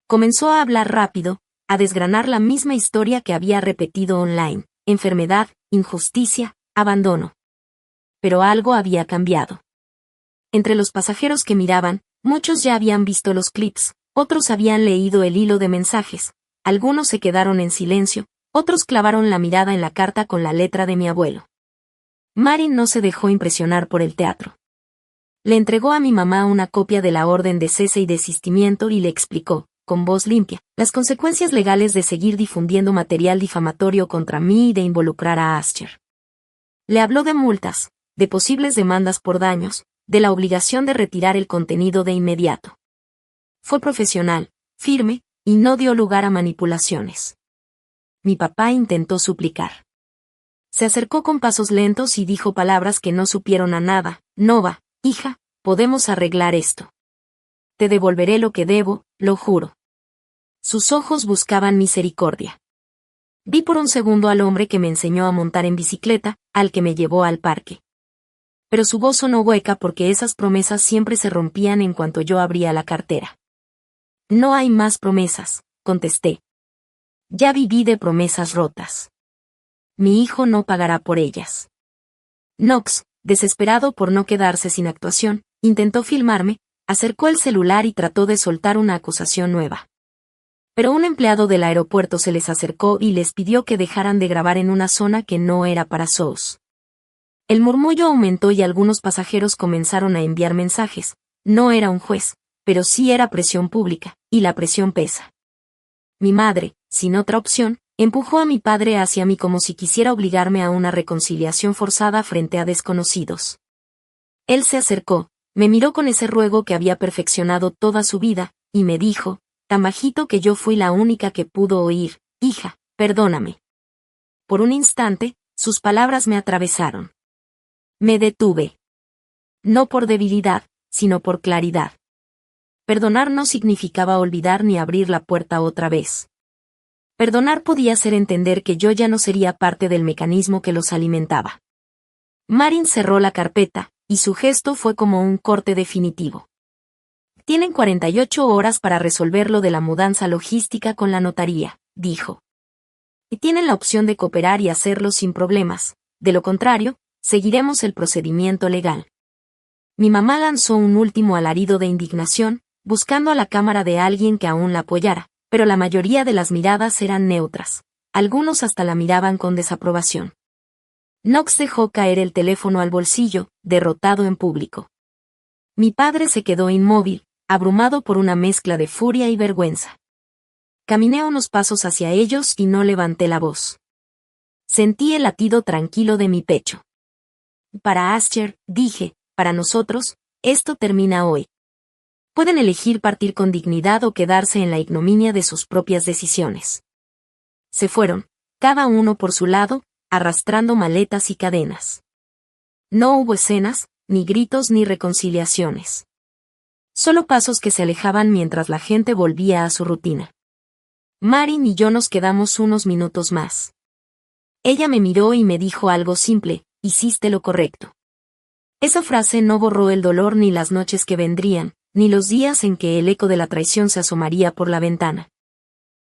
Comenzó a hablar rápido, a desgranar la misma historia que había repetido online: enfermedad, injusticia, abandono. Pero algo había cambiado. Entre los pasajeros que miraban, muchos ya habían visto los clips, otros habían leído el hilo de mensajes, algunos se quedaron en silencio, otros clavaron la mirada en la carta con la letra de mi abuelo. Marin no se dejó impresionar por el teatro. Le entregó a mi mamá una copia de la orden de cese y desistimiento y le explicó, con voz limpia, las consecuencias legales de seguir difundiendo material difamatorio contra mí y de involucrar a Asher. Le habló de multas, de posibles demandas por daños, de la obligación de retirar el contenido de inmediato. Fue profesional, firme, y no dio lugar a manipulaciones. Mi papá intentó suplicar. Se acercó con pasos lentos y dijo palabras que no supieron a nada: Nova, hija, podemos arreglar esto. Te devolveré lo que debo, lo juro. Sus ojos buscaban misericordia. Vi por un segundo al hombre que me enseñó a montar en bicicleta, al que me llevó al parque. Pero su voz sonó hueca porque esas promesas siempre se rompían en cuanto yo abría la cartera. No hay más promesas, contesté. Ya viví de promesas rotas. Mi hijo no pagará por ellas. Knox, desesperado por no quedarse sin actuación, intentó filmarme, acercó el celular y trató de soltar una acusación nueva. Pero un empleado del aeropuerto se les acercó y les pidió que dejaran de grabar en una zona que no era para zoos. El murmullo aumentó y algunos pasajeros comenzaron a enviar mensajes. No era un juez, pero sí era presión pública, y la presión pesa. Mi madre, sin otra opción, empujó a mi padre hacia mí como si quisiera obligarme a una reconciliación forzada frente a desconocidos. Él se acercó, me miró con ese ruego que había perfeccionado toda su vida, y me dijo, tan bajito que yo fui la única que pudo oír: hija, perdóname. Por un instante, sus palabras me atravesaron. Me detuve. No por debilidad, sino por claridad. Perdonar no significaba olvidar ni abrir la puerta otra vez. Perdonar podía ser entender que yo ya no sería parte del mecanismo que los alimentaba. Marin cerró la carpeta, y su gesto fue como un corte definitivo. Tienen 48 horas para resolver lo de la mudanza logística con la notaría, dijo. Y tienen la opción de cooperar y hacerlo sin problemas, de lo contrario, seguiremos el procedimiento legal. Mi mamá lanzó un último alarido de indignación, buscando a la cámara de alguien que aún la apoyara, pero la mayoría de las miradas eran neutras. Algunos hasta la miraban con desaprobación. Knox dejó caer el teléfono al bolsillo, derrotado en público. Mi padre se quedó inmóvil, abrumado por una mezcla de furia y vergüenza. Caminé unos pasos hacia ellos y no levanté la voz. Sentí el latido tranquilo de mi pecho. Para Asher, dije, para nosotros, esto termina hoy. Pueden elegir partir con dignidad o quedarse en la ignominia de sus propias decisiones. Se fueron, cada uno por su lado, arrastrando maletas y cadenas. No hubo escenas, ni gritos ni reconciliaciones. Solo pasos que se alejaban mientras la gente volvía a su rutina. Marin y yo nos quedamos unos minutos más. Ella me miró y me dijo algo simple: hiciste lo correcto. Esa frase no borró el dolor ni las noches que vendrían, ni los días en que el eco de la traición se asomaría por la ventana.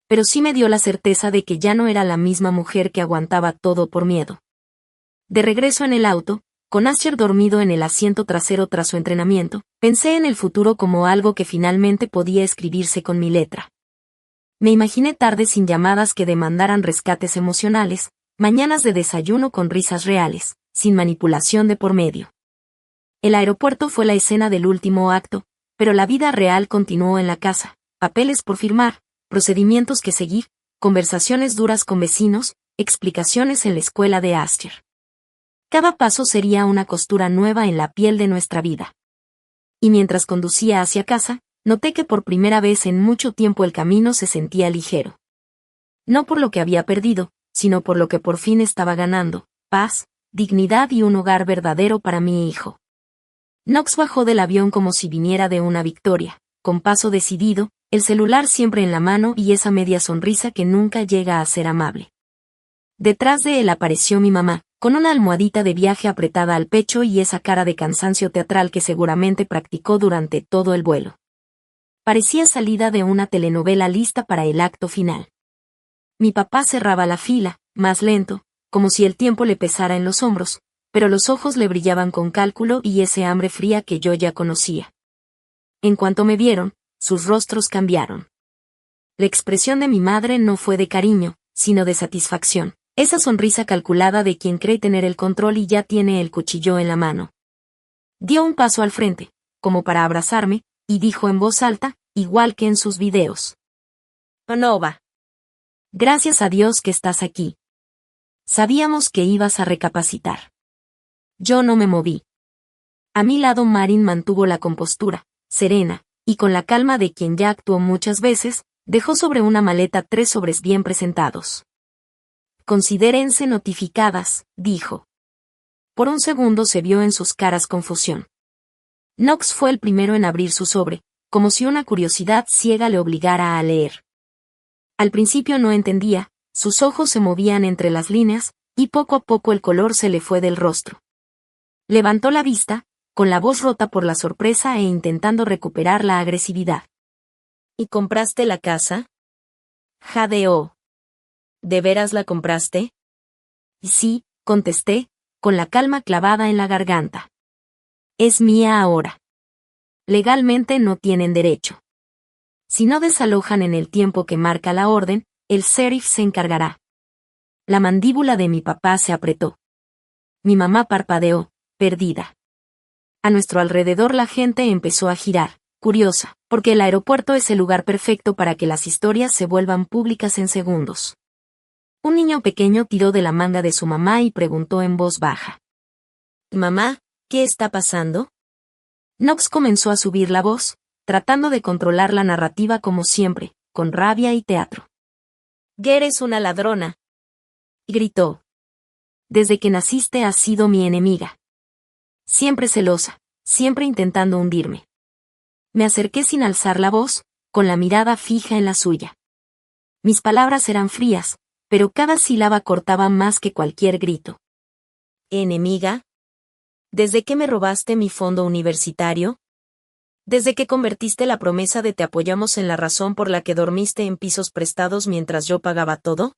Pero sí me dio la certeza de que ya no era la misma mujer que aguantaba todo por miedo. De regreso en el auto, con Asher dormido en el asiento trasero tras su entrenamiento, pensé en el futuro como algo que finalmente podía escribirse con mi letra. Me imaginé tardes sin llamadas que demandaran rescates emocionales, mañanas de desayuno con risas reales, sin manipulación de por medio. El aeropuerto fue la escena del último acto, pero la vida real continuó en la casa: papeles por firmar, procedimientos que seguir, conversaciones duras con vecinos, explicaciones en la escuela de Asher. Cada paso sería una costura nueva en la piel de nuestra vida. Y mientras conducía hacia casa, noté que por primera vez en mucho tiempo el camino se sentía ligero. No por lo que había perdido, sino por lo que por fin estaba ganando: paz, dignidad y un hogar verdadero para mi hijo. Knox bajó del avión como si viniera de una victoria, con paso decidido, el celular siempre en la mano y esa media sonrisa que nunca llega a ser amable. Detrás de él apareció mi mamá, con una almohadita de viaje apretada al pecho y esa cara de cansancio teatral que seguramente practicó durante todo el vuelo. Parecía salida de una telenovela lista para el acto final. Mi papá cerraba la fila, más lento, como si el tiempo le pesara en los hombros, pero los ojos le brillaban con cálculo y ese hambre fría que yo ya conocía. En cuanto me vieron, sus rostros cambiaron. La expresión de mi madre no fue de cariño, sino de satisfacción, esa sonrisa calculada de quien cree tener el control y ya tiene el cuchillo en la mano. Dio un paso al frente, como para abrazarme, y dijo en voz alta, igual que en sus videos: Nova. Gracias a Dios que estás aquí. Sabíamos que ibas a recapacitar. Yo no me moví. A mi lado Marin mantuvo la compostura, serena, y con la calma de quien ya actuó muchas veces, dejó sobre una maleta 3 sobres bien presentados. Considérense notificadas, dijo. Por un segundo se vio en sus caras confusión. Knox fue el primero en abrir su sobre, como si una curiosidad ciega le obligara a leer. Al principio no entendía, sus ojos se movían entre las líneas, y poco a poco el color se le fue del rostro. Levantó la vista, con la voz rota por la sorpresa e intentando recuperar la agresividad. ¿Y compraste la casa? Jadeó. ¿De veras la compraste? Sí, contesté, con la calma clavada en la garganta. Es mía ahora. Legalmente no tienen derecho. Si no desalojan en el tiempo que marca la orden, el sheriff se encargará. La mandíbula de mi papá se apretó. Mi mamá parpadeó, perdida. A nuestro alrededor la gente empezó a girar, curiosa, porque el aeropuerto es el lugar perfecto para que las historias se vuelvan públicas en segundos. Un niño pequeño tiró de la manga de su mamá y preguntó en voz baja: «Mamá, ¿qué está pasando?» Knox comenzó a subir la voz, tratando de controlar la narrativa como siempre, con rabia y teatro. «Eres una ladrona», gritó. «Desde que naciste has sido mi enemiga. Siempre celosa, siempre intentando hundirme». Me acerqué sin alzar la voz, con la mirada fija en la suya. Mis palabras eran frías, pero cada sílaba cortaba más que cualquier grito. ¿Enemiga? ¿Desde que me robaste mi fondo universitario? ¿Desde que convertiste la promesa de te apoyamos en la razón por la que dormiste en pisos prestados mientras yo pagaba todo?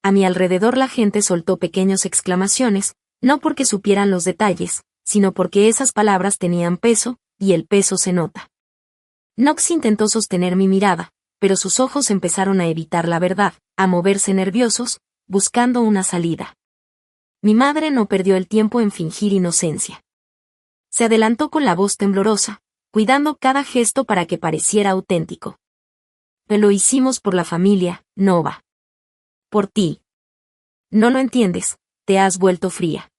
A mi alrededor la gente soltó pequeñas exclamaciones, no porque supieran los detalles, sino porque esas palabras tenían peso, y el peso se nota. Knox intentó sostener mi mirada, pero sus ojos empezaron a evitar la verdad, a moverse nerviosos, buscando una salida. Mi madre no perdió el tiempo en fingir inocencia. Se adelantó con la voz temblorosa, cuidando cada gesto para que pareciera auténtico. Pero lo hicimos por la familia, Nova. Por ti. No lo entiendes, te has vuelto fría.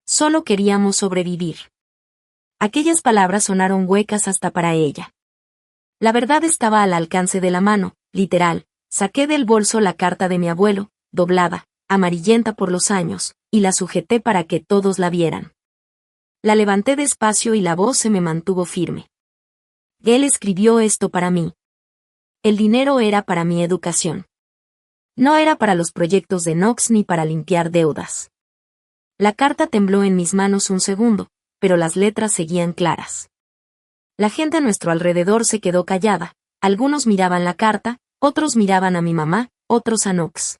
Solo queríamos sobrevivir. Aquellas palabras sonaron huecas hasta para ella. La verdad estaba al alcance de la mano, literal. Saqué del bolso la carta de mi abuelo, doblada, amarillenta por los años, y la sujeté para que todos la vieran. La levanté despacio y la voz se me mantuvo firme. Él escribió esto para mí. El dinero era para mi educación. No era para los proyectos de Knox ni para limpiar deudas. La carta tembló en mis manos un segundo, pero las letras seguían claras. La gente a nuestro alrededor se quedó callada, algunos miraban la carta, otros miraban a mi mamá, otros a Knox.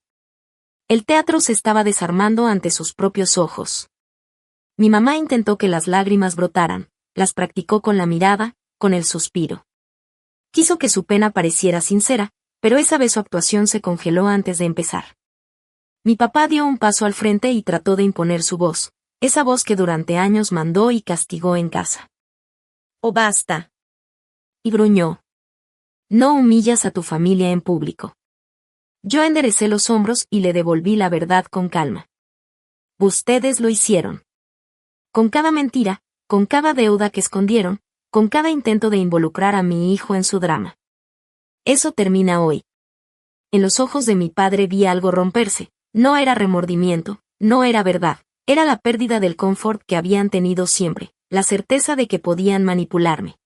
El teatro se estaba desarmando ante sus propios ojos. Mi mamá intentó que las lágrimas brotaran, las practicó con la mirada, con el suspiro. Quiso que su pena pareciera sincera, pero esa vez su actuación se congeló antes de empezar. Mi papá dio un paso al frente y trató de imponer su voz, esa voz que durante años mandó y castigó en casa. «¡Oh, basta!» y gruñó. «No humillas a tu familia en público». Yo enderecé los hombros y le devolví la verdad con calma. «Ustedes lo hicieron. Con cada mentira, con cada deuda que escondieron, con cada intento de involucrar a mi hijo en su drama. Eso termina hoy». En los ojos de mi padre vi algo romperse. No era remordimiento, no era verdad, era la pérdida del confort que habían tenido siempre, la certeza de que podían manipularme.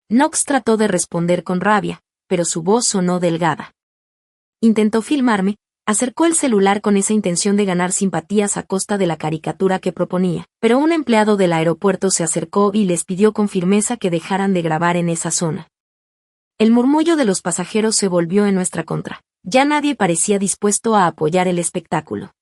Knox trató de responder con rabia, pero su voz sonó delgada. Intentó filmarme, acercó el celular con esa intención de ganar simpatías a costa de la caricatura que proponía, pero un empleado del aeropuerto se acercó y les pidió con firmeza que dejaran de grabar en esa zona. El murmullo de los pasajeros se volvió en nuestra contra. Ya nadie parecía dispuesto a apoyar el espectáculo.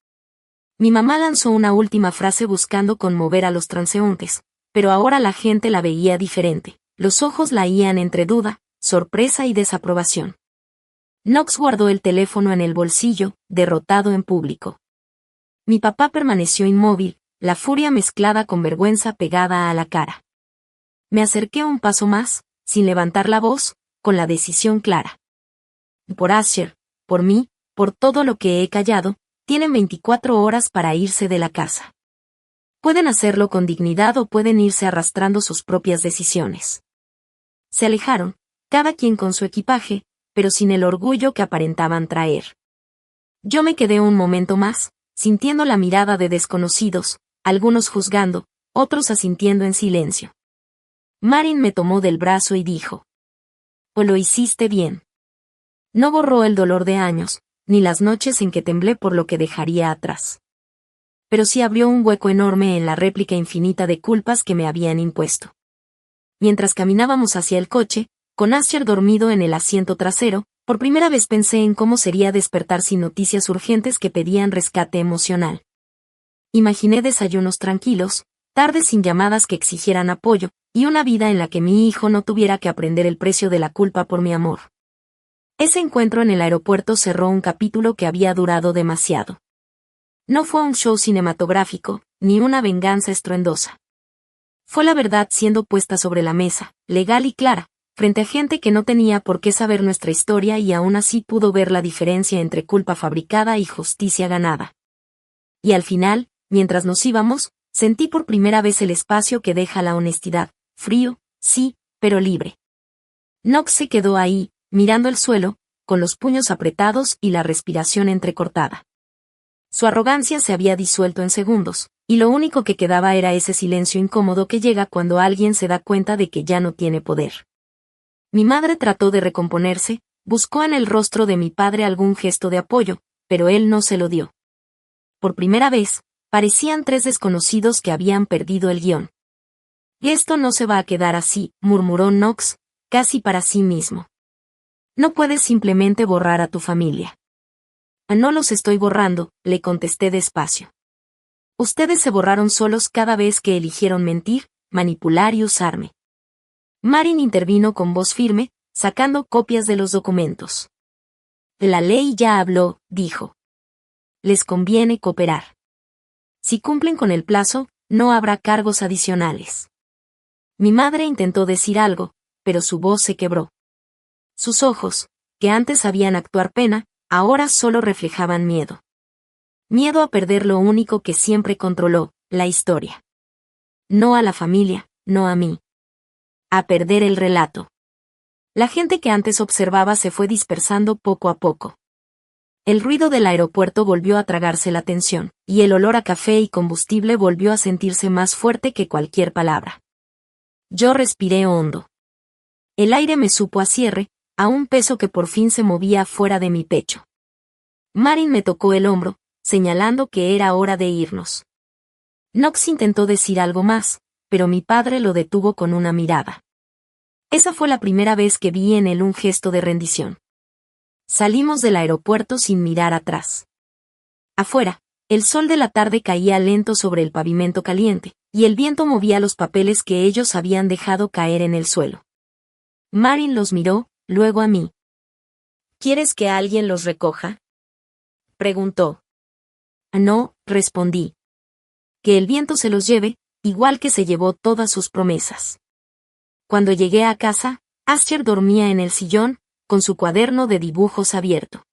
Mi mamá lanzó una última frase buscando conmover a los transeúntes, pero ahora la gente la veía diferente. Los ojos la oían entre duda, sorpresa y desaprobación. Knox guardó el teléfono en el bolsillo, derrotado en público. Mi papá permaneció inmóvil, la furia mezclada con vergüenza pegada a la cara. Me acerqué un paso más, sin levantar la voz, con la decisión clara. Por Asher, por mí, por todo lo que he callado, tienen 24 horas para irse de la casa. Pueden hacerlo con dignidad o pueden irse arrastrando sus propias decisiones. Se alejaron, cada quien con su equipaje, pero sin el orgullo que aparentaban traer. Yo me quedé un momento más, sintiendo la mirada de desconocidos, algunos juzgando, otros asintiendo en silencio. Marin me tomó del brazo y dijo: «O lo hiciste bien». No borró el dolor de años, ni las noches en que temblé por lo que dejaría atrás. Pero sí abrió un hueco enorme en la réplica infinita de culpas que me habían impuesto. Mientras caminábamos hacia el coche, con Asher dormido en el asiento trasero, por primera vez pensé en cómo sería despertar sin noticias urgentes que pedían rescate emocional. Imaginé desayunos tranquilos, tardes sin llamadas que exigieran apoyo, y una vida en la que mi hijo no tuviera que aprender el precio de la culpa por mi amor. Ese encuentro en el aeropuerto cerró un capítulo que había durado demasiado. No fue un show cinematográfico, ni una venganza estruendosa. Fue la verdad siendo puesta sobre la mesa, legal y clara, frente a gente que no tenía por qué saber nuestra historia y aún así pudo ver la diferencia entre culpa fabricada y justicia ganada. Y al final, mientras nos íbamos, sentí por primera vez el espacio que deja la honestidad, frío, sí, pero libre. Knox se quedó ahí, mirando el suelo, con los puños apretados y la respiración entrecortada. Su arrogancia se había disuelto en segundos, y lo único que quedaba era ese silencio incómodo que llega cuando alguien se da cuenta de que ya no tiene poder. Mi madre trató de recomponerse, buscó en el rostro de mi padre algún gesto de apoyo, pero él no se lo dio. Por primera vez, parecían tres desconocidos que habían perdido el guión. «Esto no se va a quedar así», murmuró Knox, casi para sí mismo. «No puedes simplemente borrar a tu familia». «No los estoy borrando», le contesté despacio. Ustedes se borraron solos cada vez que eligieron mentir, manipular y usarme. Marin intervino con voz firme, sacando copias de los documentos. La ley ya habló, dijo. Les conviene cooperar. Si cumplen con el plazo, no habrá cargos adicionales. Mi madre intentó decir algo, pero su voz se quebró. Sus ojos, que antes sabían actuar pena, ahora solo reflejaban miedo. Miedo a perder lo único que siempre controló, la historia. No a la familia, no a mí. A perder el relato. La gente que antes observaba se fue dispersando poco a poco. El ruido del aeropuerto volvió a tragarse la atención, y el olor a café y combustible volvió a sentirse más fuerte que cualquier palabra. Yo respiré hondo. El aire me supo a cierre, a un peso que por fin se movía fuera de mi pecho. Marin me tocó el hombro, señalando que era hora de irnos. Knox intentó decir algo más, pero mi padre lo detuvo con una mirada. Esa fue la primera vez que vi en él un gesto de rendición. Salimos del aeropuerto sin mirar atrás. Afuera, el sol de la tarde caía lento sobre el pavimento caliente, y el viento movía los papeles que ellos habían dejado caer en el suelo. Marin los miró, luego a mí. ¿Quieres que alguien los recoja?, preguntó. No, respondí. Que el viento se los lleve, igual que se llevó todas sus promesas. Cuando llegué a casa, Asher dormía en el sillón, con su cuaderno de dibujos abierto.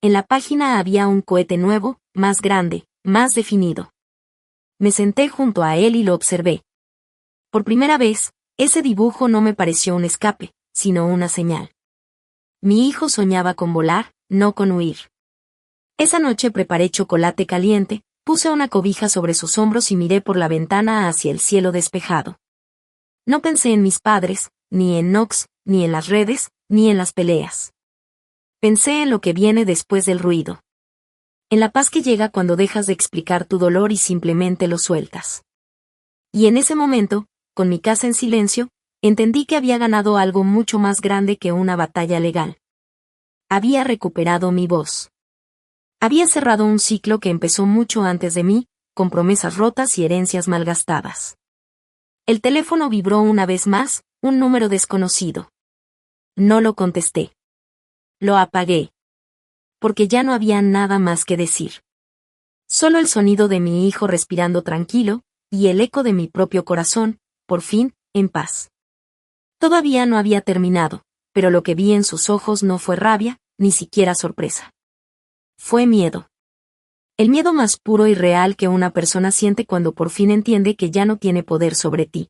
En la página había un cohete nuevo, más grande, más definido. Me senté junto a él y lo observé. Por primera vez, ese dibujo no me pareció un escape, sino una señal. Mi hijo soñaba con volar, no con huir. Esa noche preparé chocolate caliente, puse una cobija sobre sus hombros y miré por la ventana hacia el cielo despejado. No pensé en mis padres, ni en Knox, ni en las redes, ni en las peleas. Pensé en lo que viene después del ruido. En la paz que llega cuando dejas de explicar tu dolor y simplemente lo sueltas. Y en ese momento, con mi casa en silencio, entendí que había ganado algo mucho más grande que una batalla legal. Había recuperado mi voz. Había cerrado un ciclo que empezó mucho antes de mí, con promesas rotas y herencias malgastadas. El teléfono vibró una vez más, un número desconocido. No lo contesté. Lo apagué. Porque ya no había nada más que decir. Solo el sonido de mi hijo respirando tranquilo, y el eco de mi propio corazón, por fin, en paz. Todavía no había terminado, pero lo que vi en sus ojos no fue rabia, ni siquiera sorpresa. Fue miedo. El miedo más puro y real que una persona siente cuando por fin entiende que ya no tiene poder sobre ti.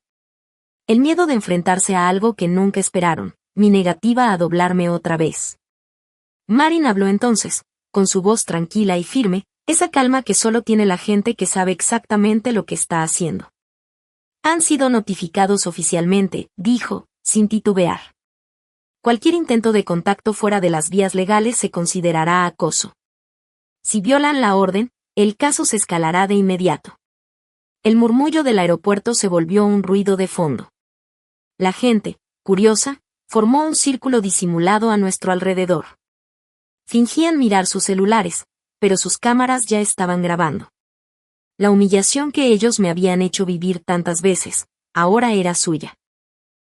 El miedo de enfrentarse a algo que nunca esperaron, mi negativa a doblarme otra vez. Marin habló entonces, con su voz tranquila y firme, esa calma que solo tiene la gente que sabe exactamente lo que está haciendo. Han sido notificados oficialmente, dijo, sin titubear. Cualquier intento de contacto fuera de las vías legales se considerará acoso. Si violan la orden, el caso se escalará de inmediato. El murmullo del aeropuerto se volvió un ruido de fondo. La gente, curiosa, formó un círculo disimulado a nuestro alrededor. Fingían mirar sus celulares, pero sus cámaras ya estaban grabando. La humillación que ellos me habían hecho vivir tantas veces, ahora era suya.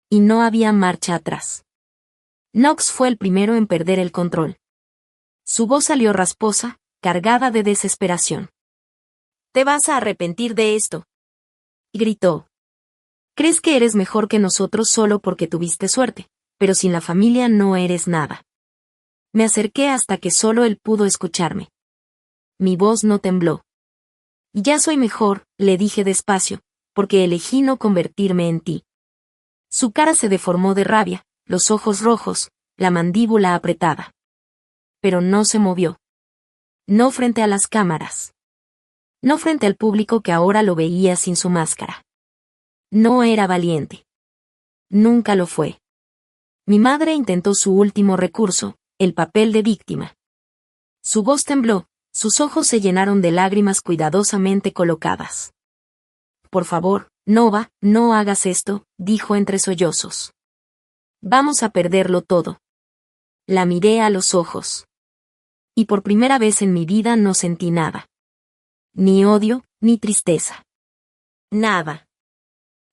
Y no había marcha atrás. Knox fue el primero en perder el control. Su voz salió rasposa, cargada de desesperación. «Te vas a arrepentir de esto», gritó. «Crees que eres mejor que nosotros solo porque tuviste suerte, pero sin la familia no eres nada». Me acerqué hasta que solo él pudo escucharme. Mi voz no tembló. «Ya soy mejor», le dije despacio, «porque elegí no convertirme en ti». Su cara se deformó de rabia, los ojos rojos, la mandíbula apretada. Pero no se movió. No frente a las cámaras. No frente al público que ahora lo veía sin su máscara. No era valiente. Nunca lo fue. Mi madre intentó su último recurso, el papel de víctima. Su voz tembló, sus ojos se llenaron de lágrimas cuidadosamente colocadas. «Por favor, Nova, no hagas esto», dijo entre sollozos. «Vamos a perderlo todo». La miré a los ojos. Y por primera vez en mi vida no sentí nada. Ni odio, ni tristeza. Nada.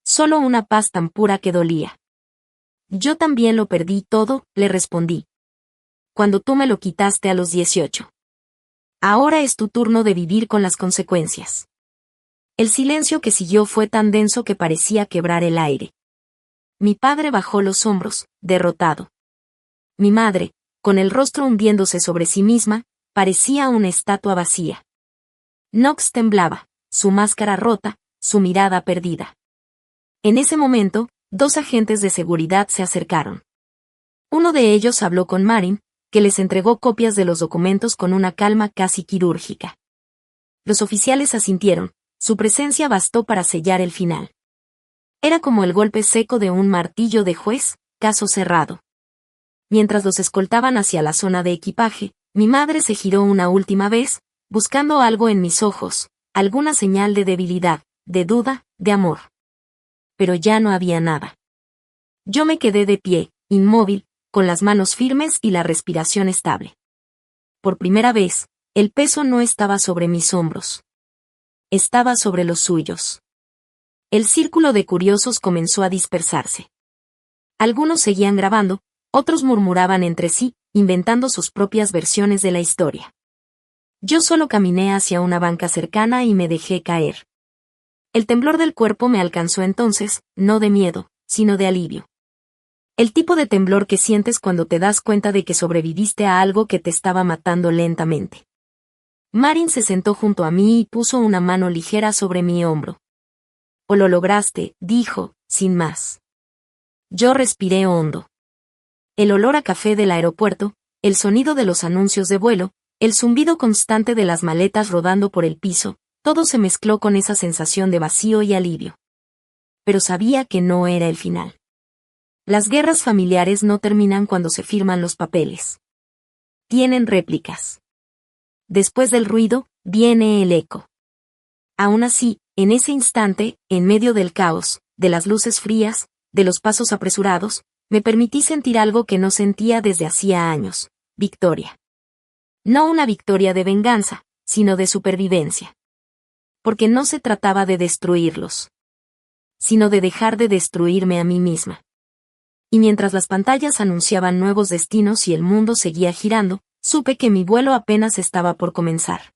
Solo una paz tan pura que dolía. Yo también lo perdí todo, le respondí. Cuando tú me lo quitaste a los 18. Ahora es tu turno de vivir con las consecuencias. El silencio que siguió fue tan denso que parecía quebrar el aire. Mi padre bajó los hombros, derrotado. Mi madre, con el rostro hundiéndose sobre sí misma, parecía una estatua vacía. Knox temblaba, su máscara rota, su mirada perdida. En ese momento, 2 agentes de seguridad se acercaron. Uno de ellos habló con Marin, que les entregó copias de los documentos con una calma casi quirúrgica. Los oficiales asintieron, su presencia bastó para sellar el final. Era como el golpe seco de un martillo de juez, caso cerrado. Mientras los escoltaban hacia la zona de equipaje, mi madre se giró una última vez, buscando algo en mis ojos, alguna señal de debilidad, de duda, de amor. Pero ya no había nada. Yo me quedé de pie, inmóvil, con las manos firmes y la respiración estable. Por primera vez, el peso no estaba sobre mis hombros. Estaba sobre los suyos. El círculo de curiosos comenzó a dispersarse. Algunos seguían grabando, otros murmuraban entre sí, inventando sus propias versiones de la historia. Yo solo caminé hacia una banca cercana y me dejé caer. El temblor del cuerpo me alcanzó entonces, no de miedo, sino de alivio. El tipo de temblor que sientes cuando te das cuenta de que sobreviviste a algo que te estaba matando lentamente. Marin se sentó junto a mí y puso una mano ligera sobre mi hombro. «O lo lograste», dijo, sin más. Yo respiré hondo. El olor a café del aeropuerto, el sonido de los anuncios de vuelo, el zumbido constante de las maletas rodando por el piso, todo se mezcló con esa sensación de vacío y alivio. Pero sabía que no era el final. Las guerras familiares no terminan cuando se firman los papeles. Tienen réplicas. Después del ruido, viene el eco. Aún así, en ese instante, en medio del caos, de las luces frías, de los pasos apresurados, me permití sentir algo que no sentía desde hacía años: victoria. No una victoria de venganza, sino de supervivencia. Porque no se trataba de destruirlos, sino de dejar de destruirme a mí misma. Y mientras las pantallas anunciaban nuevos destinos y el mundo seguía girando, supe que mi vuelo apenas estaba por comenzar.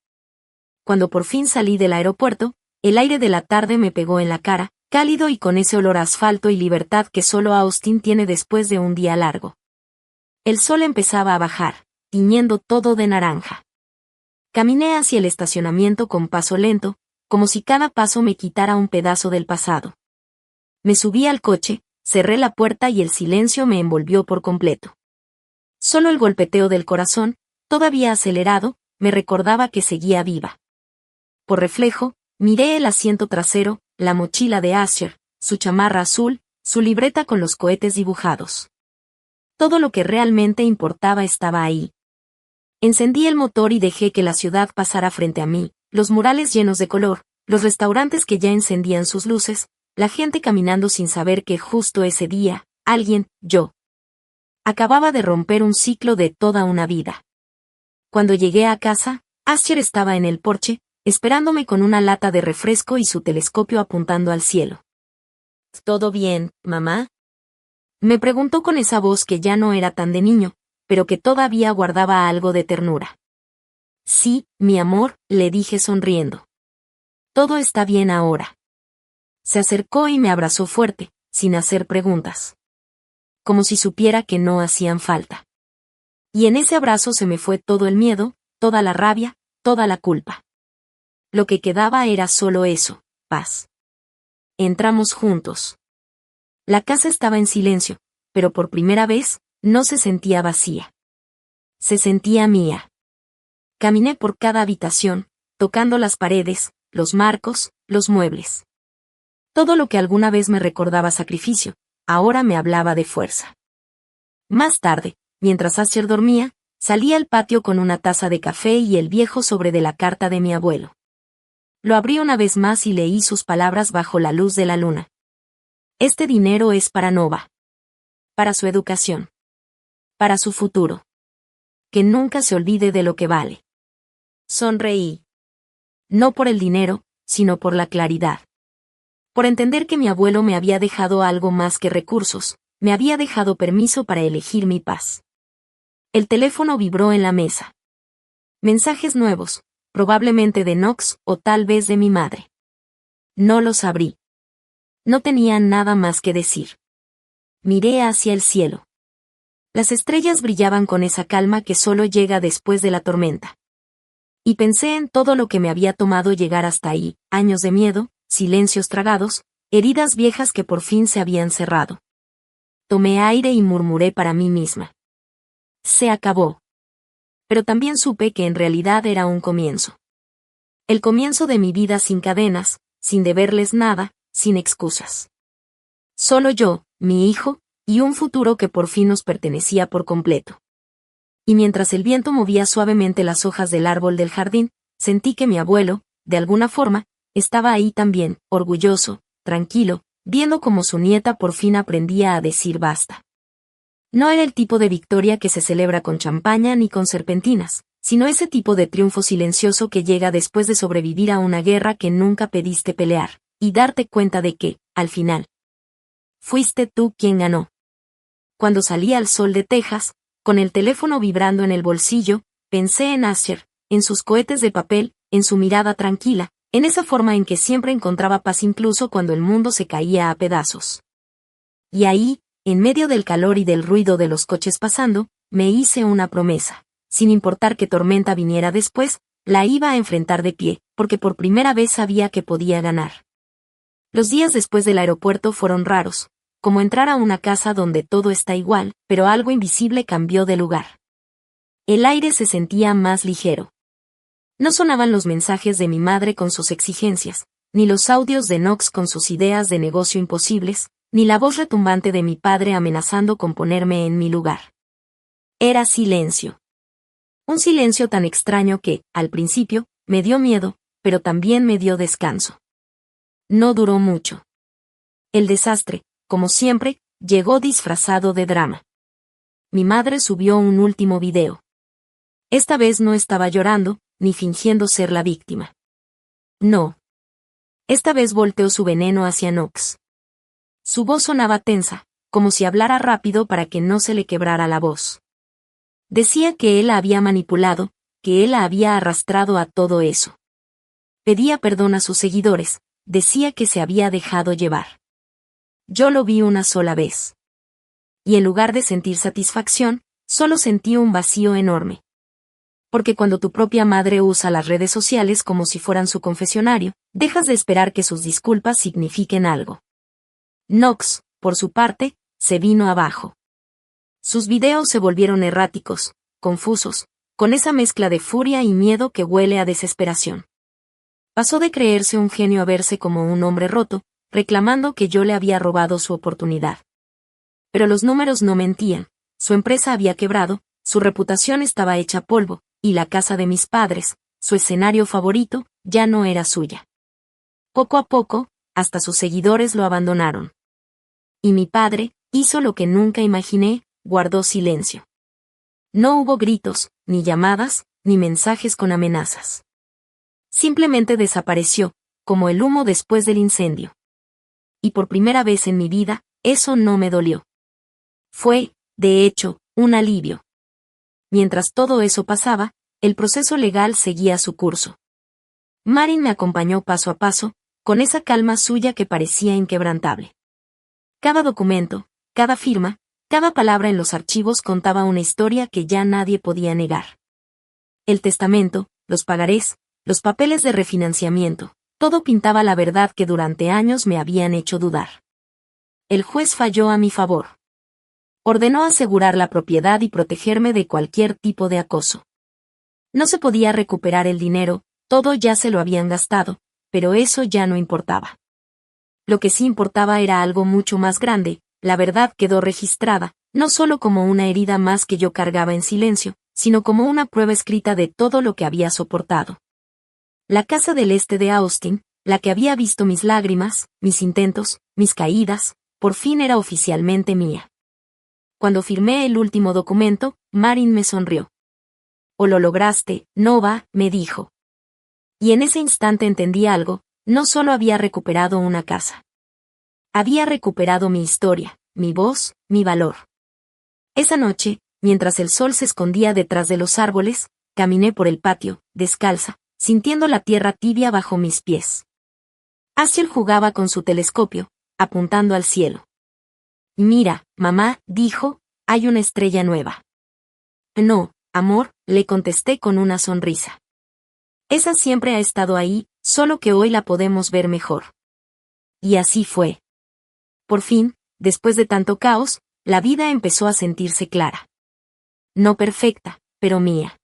Cuando por fin salí del aeropuerto, el aire de la tarde me pegó en la cara, cálido y con ese olor a asfalto y libertad que solo Austin tiene después de un día largo. El sol empezaba a bajar, tiñendo todo de naranja. Caminé hacia el estacionamiento con paso lento, como si cada paso me quitara un pedazo del pasado. Me subí al coche, cerré la puerta y el silencio me envolvió por completo. Solo el golpeteo del corazón, todavía acelerado, me recordaba que seguía viva. Por reflejo, miré el asiento trasero, la mochila de Asher, su chamarra azul, su libreta con los cohetes dibujados. Todo lo que realmente importaba estaba ahí. Encendí el motor y dejé que la ciudad pasara frente a mí, los murales llenos de color, los restaurantes que ya encendían sus luces, la gente caminando sin saber que justo ese día, alguien, yo, acababa de romper un ciclo de toda una vida. Cuando llegué a casa, Asher estaba en el porche, esperándome con una lata de refresco y su telescopio apuntando al cielo. «¿Todo bien, mamá?», me preguntó con esa voz que ya no era tan de niño, pero que todavía guardaba algo de ternura. «Sí, mi amor», le dije sonriendo. «Todo está bien ahora». Se acercó y me abrazó fuerte, sin hacer preguntas. Como si supiera que no hacían falta. Y en ese abrazo se me fue todo el miedo, toda la rabia, toda la culpa. Lo que quedaba era solo eso, paz. Entramos juntos. La casa estaba en silencio, pero por primera vez, no se sentía vacía. Se sentía mía. Caminé por cada habitación, tocando las paredes, los marcos, los muebles. Todo lo que alguna vez me recordaba sacrificio, ahora me hablaba de fuerza. Más tarde, mientras Asher dormía, salí al patio con una taza de café y el viejo sobre de la carta de mi abuelo. Lo abrí una vez más y leí sus palabras bajo la luz de la luna. Este dinero es para Nova. Para su educación. Para su futuro. Que nunca se olvide de lo que vale. Sonreí. No por el dinero, sino por la claridad. Por entender que mi abuelo me había dejado algo más que recursos, me había dejado permiso para elegir mi paz. El teléfono vibró en la mesa. Mensajes nuevos, probablemente de Knox o tal vez de mi madre. No los abrí. No tenía nada más que decir. Miré hacia el cielo. Las estrellas brillaban con esa calma que solo llega después de la tormenta. Y pensé en todo lo que me había tomado llegar hasta ahí, años de miedo, silencios tragados, heridas viejas que por fin se habían cerrado. Tomé aire y murmuré para mí misma. Se acabó. Pero también supe que en realidad era un comienzo. El comienzo de mi vida sin cadenas, sin deberles nada, sin excusas. Solo yo, mi hijo, y un futuro que por fin nos pertenecía por completo. Y mientras el viento movía suavemente las hojas del árbol del jardín, sentí que mi abuelo, de alguna forma, estaba ahí también, orgulloso, tranquilo, viendo cómo su nieta por fin aprendía a decir basta. No era el tipo de victoria que se celebra con champaña ni con serpentinas, sino ese tipo de triunfo silencioso que llega después de sobrevivir a una guerra que nunca pediste pelear, y darte cuenta de que, al final, fuiste tú quien ganó. Cuando salí al sol de Texas, con el teléfono vibrando en el bolsillo, pensé en Asher, en sus cohetes de papel, en su mirada tranquila, en esa forma en que siempre encontraba paz incluso cuando el mundo se caía a pedazos. Y ahí, en medio del calor y del ruido de los coches pasando, me hice una promesa. Sin importar qué tormenta viniera después, la iba a enfrentar de pie, porque por primera vez sabía que podía ganar. Los días después del aeropuerto fueron raros, como entrar a una casa donde todo está igual, pero algo invisible cambió de lugar. El aire se sentía más ligero. No sonaban los mensajes de mi madre con sus exigencias, ni los audios de Knox con sus ideas de negocio imposibles, ni la voz retumbante de mi padre amenazando con ponerme en mi lugar. Era silencio. Un silencio tan extraño que, al principio, me dio miedo, pero también me dio descanso. No duró mucho. El desastre, como siempre, llegó disfrazado de drama. Mi madre subió un último video. Esta vez no estaba llorando, ni fingiendo ser la víctima. No. Esta vez volteó su veneno hacia Knox. Su voz sonaba tensa, como si hablara rápido para que no se le quebrara la voz. Decía que él la había manipulado, que él la había arrastrado a todo eso. Pedía perdón a sus seguidores, decía que se había dejado llevar. Yo lo vi una sola vez. Y en lugar de sentir satisfacción, solo sentí un vacío enorme. Porque cuando tu propia madre usa las redes sociales como si fueran su confesionario, dejas de esperar que sus disculpas signifiquen algo. Knox, por su parte, se vino abajo. Sus videos se volvieron erráticos, confusos, con esa mezcla de furia y miedo que huele a desesperación. Pasó de creerse un genio a verse como un hombre roto, reclamando que yo le había robado su oportunidad. Pero los números no mentían, su empresa había quebrado, su reputación estaba hecha polvo, y la casa de mis padres, su escenario favorito, ya no era suya. Poco a poco, hasta sus seguidores lo abandonaron. Y mi padre, hizo lo que nunca imaginé, guardó silencio. No hubo gritos, ni llamadas, ni mensajes con amenazas. Simplemente desapareció, como el humo después del incendio. Y por primera vez en mi vida, eso no me dolió. Fue, de hecho, un alivio. Mientras todo eso pasaba, el proceso legal seguía su curso. Marin me acompañó paso a paso, con esa calma suya que parecía inquebrantable. Cada documento, cada firma, cada palabra en los archivos contaba una historia que ya nadie podía negar. El testamento, los pagarés, los papeles de refinanciamiento, todo pintaba la verdad que durante años me habían hecho dudar. El juez falló a mi favor. Ordenó asegurar la propiedad y protegerme de cualquier tipo de acoso. No se podía recuperar el dinero, todo ya se lo habían gastado, pero eso ya no importaba. Lo que sí importaba era algo mucho más grande, la verdad quedó registrada, no solo como una herida más que yo cargaba en silencio, sino como una prueba escrita de todo lo que había soportado. La casa del este de Austin, la que había visto mis lágrimas, mis intentos, mis caídas, por fin era oficialmente mía. Cuando firmé el último documento, Marin me sonrió. «O lo lograste, Nova», me dijo. Y en ese instante entendí algo, no solo había recuperado una casa. Había recuperado mi historia, mi voz, mi valor. Esa noche, mientras el sol se escondía detrás de los árboles, caminé por el patio, descalza, sintiendo la tierra tibia bajo mis pies. Astiel jugaba con su telescopio, apuntando al cielo. «Mira, mamá», dijo, «hay una estrella nueva». «No, amor», le contesté con una sonrisa. «Esa siempre ha estado ahí, solo que hoy la podemos ver mejor». Y así fue. Por fin, después de tanto caos, la vida empezó a sentirse clara. No perfecta, pero mía.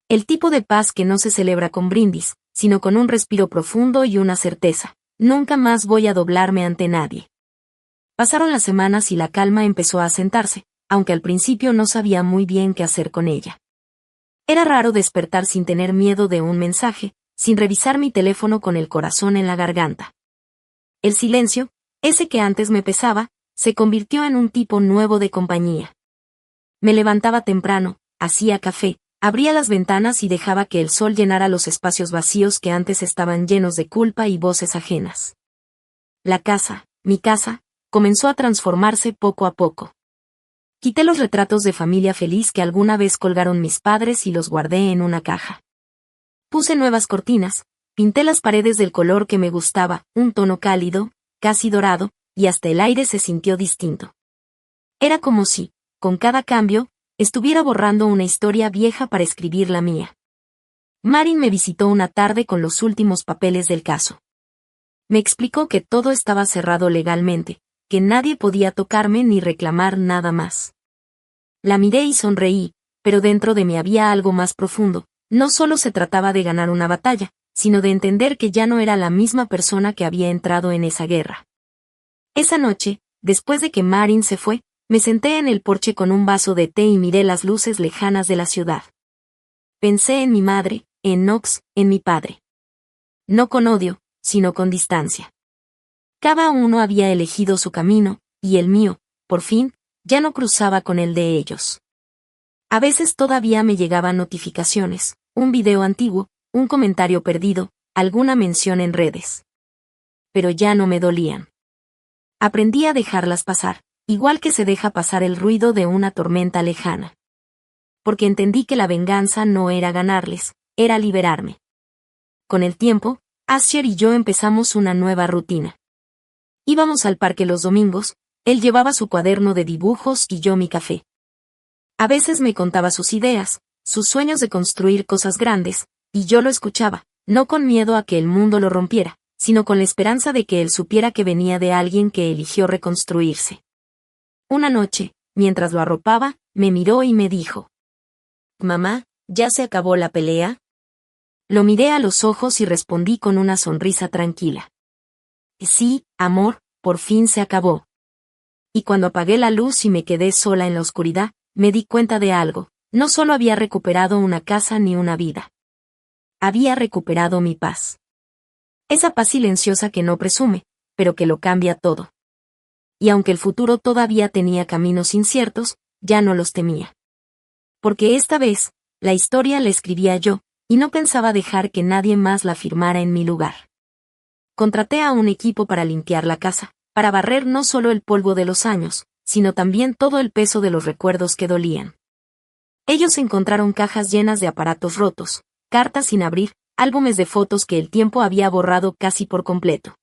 El tipo de paz que no se celebra con brindis, sino con un respiro profundo y una certeza: nunca más voy a doblarme ante nadie. Pasaron las semanas y la calma empezó a asentarse, aunque al principio no sabía muy bien qué hacer con ella. Era raro despertar sin tener miedo de un mensaje, sin revisar mi teléfono con el corazón en la garganta. El silencio, ese que antes me pesaba, se convirtió en un tipo nuevo de compañía. Me levantaba temprano, hacía café, abría las ventanas y dejaba que el sol llenara los espacios vacíos que antes estaban llenos de culpa y voces ajenas. La casa, mi casa, comenzó a transformarse poco a poco. Quité los retratos de familia feliz que alguna vez colgaron mis padres y los guardé en una caja. Puse nuevas cortinas, pinté las paredes del color que me gustaba, un tono cálido, casi dorado, y hasta el aire se sintió distinto. Era como si, con cada cambio, estuviera borrando una historia vieja para escribir la mía. Marin me visitó una tarde con los últimos papeles del caso. Me explicó que todo estaba cerrado legalmente, que nadie podía tocarme ni reclamar nada más. La miré y sonreí, pero dentro de mí había algo más profundo. No solo se trataba de ganar una batalla, sino de entender que ya no era la misma persona que había entrado en esa guerra. Esa noche, después de que Marin se fue, me senté en el porche con un vaso de té y miré las luces lejanas de la ciudad. Pensé en mi madre, en Knox, en mi padre. No con odio, sino con distancia. Cada uno había elegido su camino, y el mío, por fin, ya no cruzaba con el de ellos. A veces todavía me llegaban notificaciones, un video antiguo, un comentario perdido, alguna mención en redes. Pero ya no me dolían. Aprendí a dejarlas pasar, igual que se deja pasar el ruido de una tormenta lejana. Porque entendí que la venganza no era ganarles, era liberarme. Con el tiempo, Astiel y yo empezamos una nueva rutina. Íbamos al parque los domingos, él llevaba su cuaderno de dibujos y yo mi café. A veces me contaba sus ideas, sus sueños de construir cosas grandes, y yo lo escuchaba, no con miedo a que el mundo lo rompiera, sino con la esperanza de que él supiera que venía de alguien que eligió reconstruirse. Una noche, mientras lo arropaba, me miró y me dijo: «Mamá, ¿ya se acabó la pelea?». Lo miré a los ojos y respondí con una sonrisa tranquila: «Sí, amor, por fin se acabó». Y cuando apagué la luz y me quedé sola en la oscuridad, me di cuenta de algo: no solo había recuperado una casa ni una vida. Había recuperado mi paz. Esa paz silenciosa que no presume, pero que lo cambia todo. Y aunque el futuro todavía tenía caminos inciertos, ya no los temía. Porque esta vez, la historia la escribía yo, y no pensaba dejar que nadie más la firmara en mi lugar. Contraté a un equipo para limpiar la casa, para barrer no solo el polvo de los años, sino también todo el peso de los recuerdos que dolían. Ellos encontraron cajas llenas de aparatos rotos, cartas sin abrir, álbumes de fotos que el tiempo había borrado casi por completo.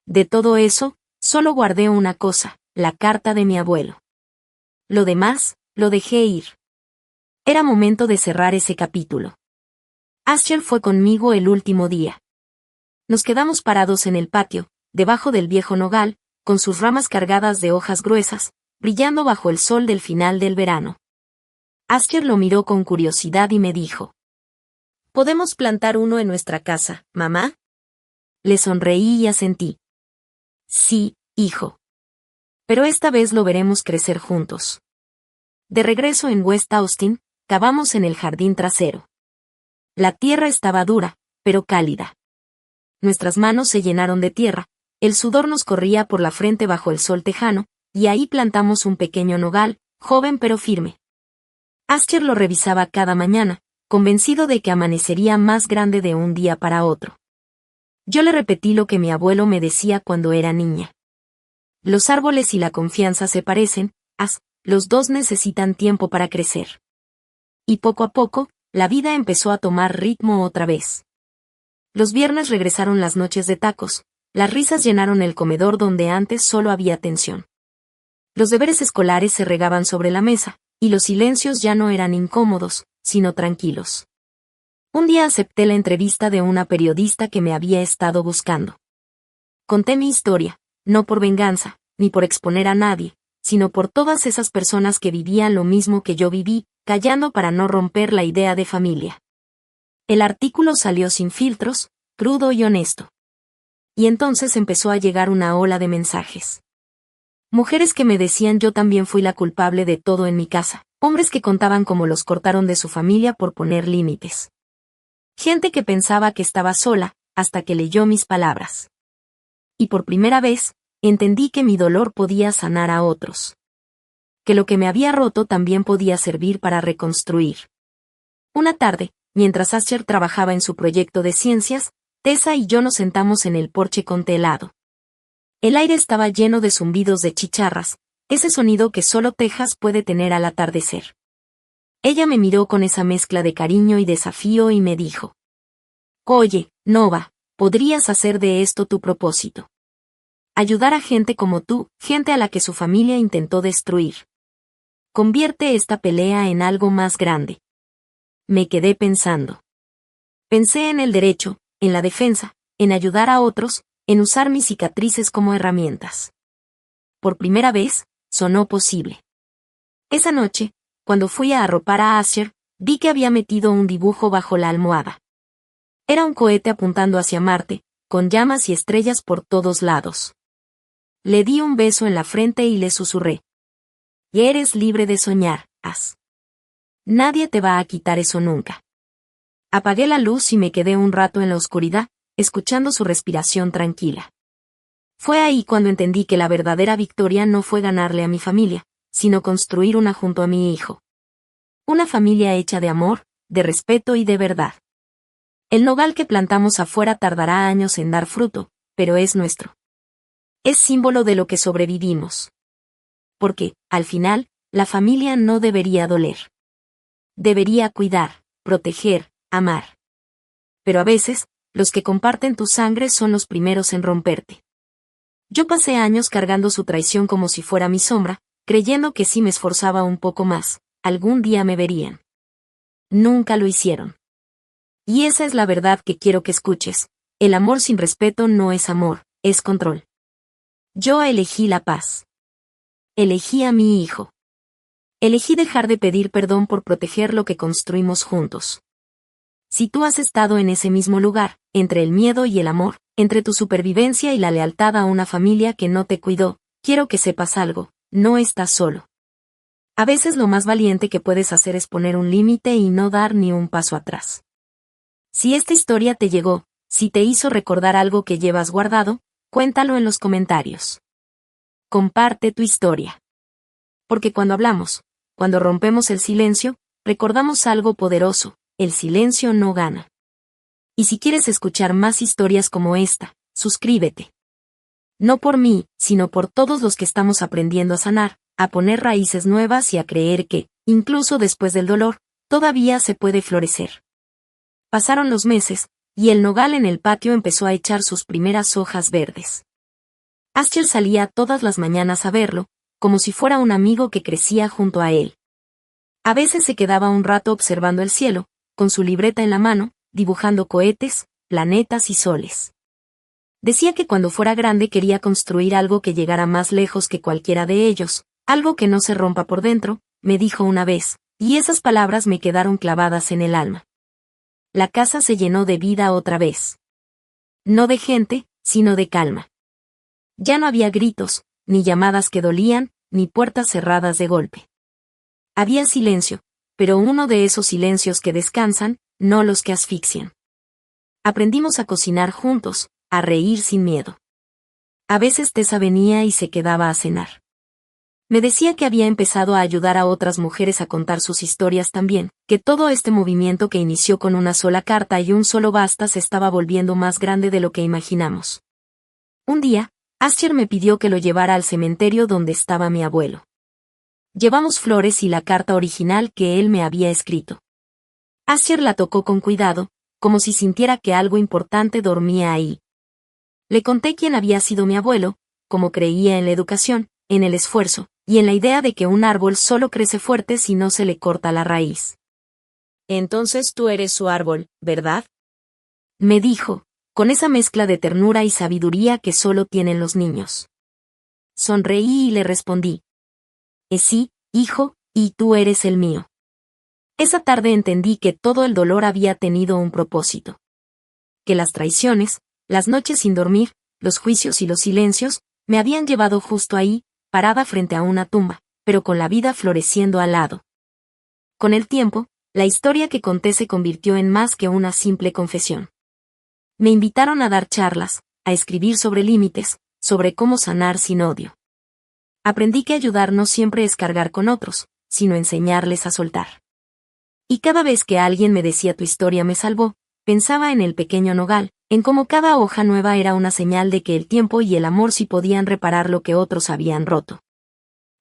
De todo eso, solo guardé una cosa: la carta de mi abuelo. Lo demás, lo dejé ir. Era momento de cerrar ese capítulo. Astiel fue conmigo el último día. Nos quedamos parados en el patio, debajo del viejo nogal, con sus ramas cargadas de hojas gruesas, brillando bajo el sol del final del verano. Astiel lo miró con curiosidad y me dijo: «¿Podemos plantar uno en nuestra casa, mamá?». Le sonreí y asentí. «Sí, hijo. Pero esta vez lo veremos crecer juntos». De regreso en West Austin, cavamos en el jardín trasero. La tierra estaba dura, pero cálida. Nuestras manos se llenaron de tierra, el sudor nos corría por la frente bajo el sol tejano, y ahí plantamos un pequeño nogal, joven pero firme. Astiel lo revisaba cada mañana, convencido de que amanecería más grande de un día para otro. Yo le repetí lo que mi abuelo me decía cuando era niña. Los árboles y la confianza se parecen, los dos necesitan tiempo para crecer. Y poco a poco, la vida empezó a tomar ritmo otra vez. Los viernes regresaron las noches de tacos, las risas llenaron el comedor donde antes solo había tensión. Los deberes escolares se regaban sobre la mesa, y los silencios ya no eran incómodos, sino tranquilos. Un día acepté la entrevista de una periodista que me había estado buscando. Conté mi historia, no por venganza, ni por exponer a nadie, sino por todas esas personas que vivían lo mismo que yo viví, callando para no romper la idea de familia. El artículo salió sin filtros, crudo y honesto. Y entonces empezó a llegar una ola de mensajes. Mujeres que me decían yo también fui la culpable de todo en mi casa, hombres que contaban cómo los cortaron de su familia por poner límites. Gente que pensaba que estaba sola, hasta que leyó mis palabras. Y por primera vez, entendí que mi dolor podía sanar a otros. Que lo que me había roto también podía servir para reconstruir. Una tarde, mientras Asher trabajaba en su proyecto de ciencias, Tessa y yo nos sentamos en el porche con té helado. El aire estaba lleno de zumbidos de chicharras, ese sonido que solo Texas puede tener al atardecer. Ella me miró con esa mezcla de cariño y desafío y me dijo: «Oye, Nova, podrías hacer de esto tu propósito. Ayudar a gente como tú, gente a la que su familia intentó destruir. Convierte esta pelea en algo más grande». Me quedé pensando. Pensé en el derecho, en la defensa, en ayudar a otros, en usar mis cicatrices como herramientas. Por primera vez, sonó posible. Esa noche, cuando fui a arropar a Asher, vi que había metido un dibujo bajo la almohada. Era un cohete apuntando hacia Marte, con llamas y estrellas por todos lados. Le di un beso en la frente y le susurré: «Y eres libre de soñar, As. Nadie te va a quitar eso nunca». Apagué la luz y me quedé un rato en la oscuridad, escuchando su respiración tranquila. Fue ahí cuando entendí que la verdadera victoria no fue ganarle a mi familia, sino construir una junto a mi hijo. Una familia hecha de amor, de respeto y de verdad. El nogal que plantamos afuera tardará años en dar fruto, pero es nuestro. Es símbolo de lo que sobrevivimos. Porque, al final, la familia no debería doler. Debería cuidar, proteger, amar. Pero a veces, los que comparten tu sangre son los primeros en romperte. Yo pasé años cargando su traición como si fuera mi sombra, creyendo que si me esforzaba un poco más, algún día me verían. Nunca lo hicieron. Y esa es la verdad que quiero que escuches: el amor sin respeto no es amor, es control. Yo elegí la paz. Elegí a mi hijo. Elegí dejar de pedir perdón por proteger lo que construimos juntos. Si tú has estado en ese mismo lugar, entre el miedo y el amor, entre tu supervivencia y la lealtad a una familia que no te cuidó, quiero que sepas algo: no estás solo. A veces lo más valiente que puedes hacer es poner un límite y no dar ni un paso atrás. Si esta historia te llegó, si te hizo recordar algo que llevas guardado, cuéntalo en los comentarios. Comparte tu historia. Porque cuando hablamos, cuando rompemos el silencio, recordamos algo poderoso: el silencio no gana. Y si quieres escuchar más historias como esta, suscríbete. No por mí, sino por todos los que estamos aprendiendo a sanar, a poner raíces nuevas y a creer que, incluso después del dolor, todavía se puede florecer. Pasaron los meses, y el nogal en el patio empezó a echar sus primeras hojas verdes. Asher salía todas las mañanas a verlo, como si fuera un amigo que crecía junto a él. A veces se quedaba un rato observando el cielo, con su libreta en la mano, dibujando cohetes, planetas y soles. Decía que cuando fuera grande quería construir algo que llegara más lejos que cualquiera de ellos, algo que no se rompa por dentro, me dijo una vez, y esas palabras me quedaron clavadas en el alma. La casa se llenó de vida otra vez. No de gente, sino de calma. Ya no había gritos, ni llamadas que dolían, ni puertas cerradas de golpe. Había silencio, pero uno de esos silencios que descansan, no los que asfixian. Aprendimos a cocinar juntos, a reír sin miedo. A veces Tessa venía y se quedaba a cenar. Me decía que había empezado a ayudar a otras mujeres a contar sus historias también, que todo este movimiento que inició con una sola carta y un solo basta se estaba volviendo más grande de lo que imaginamos. Un día, Ascher me pidió que lo llevara al cementerio donde estaba mi abuelo. Llevamos flores y la carta original que él me había escrito. Ascher la tocó con cuidado, como si sintiera que algo importante dormía ahí. Le conté quién había sido mi abuelo, cómo creía en la educación, en el esfuerzo, y en la idea de que un árbol solo crece fuerte si no se le corta la raíz. «Entonces tú eres su árbol, ¿verdad?», me dijo, con esa mezcla de ternura y sabiduría que solo tienen los niños. Sonreí y le respondí: «Sí, hijo, y tú eres el mío». Esa tarde entendí que todo el dolor había tenido un propósito. Que las traiciones, las noches sin dormir, los juicios y los silencios, me habían llevado justo ahí, parada frente a una tumba, pero con la vida floreciendo al lado. Con el tiempo, la historia que conté se convirtió en más que una simple confesión. Me invitaron a dar charlas, a escribir sobre límites, sobre cómo sanar sin odio. Aprendí que ayudar no siempre es cargar con otros, sino enseñarles a soltar. Y cada vez que alguien me decía tu historia me salvó, pensaba en el pequeño nogal, en cómo cada hoja nueva era una señal de que el tiempo y el amor sí podían reparar lo que otros habían roto.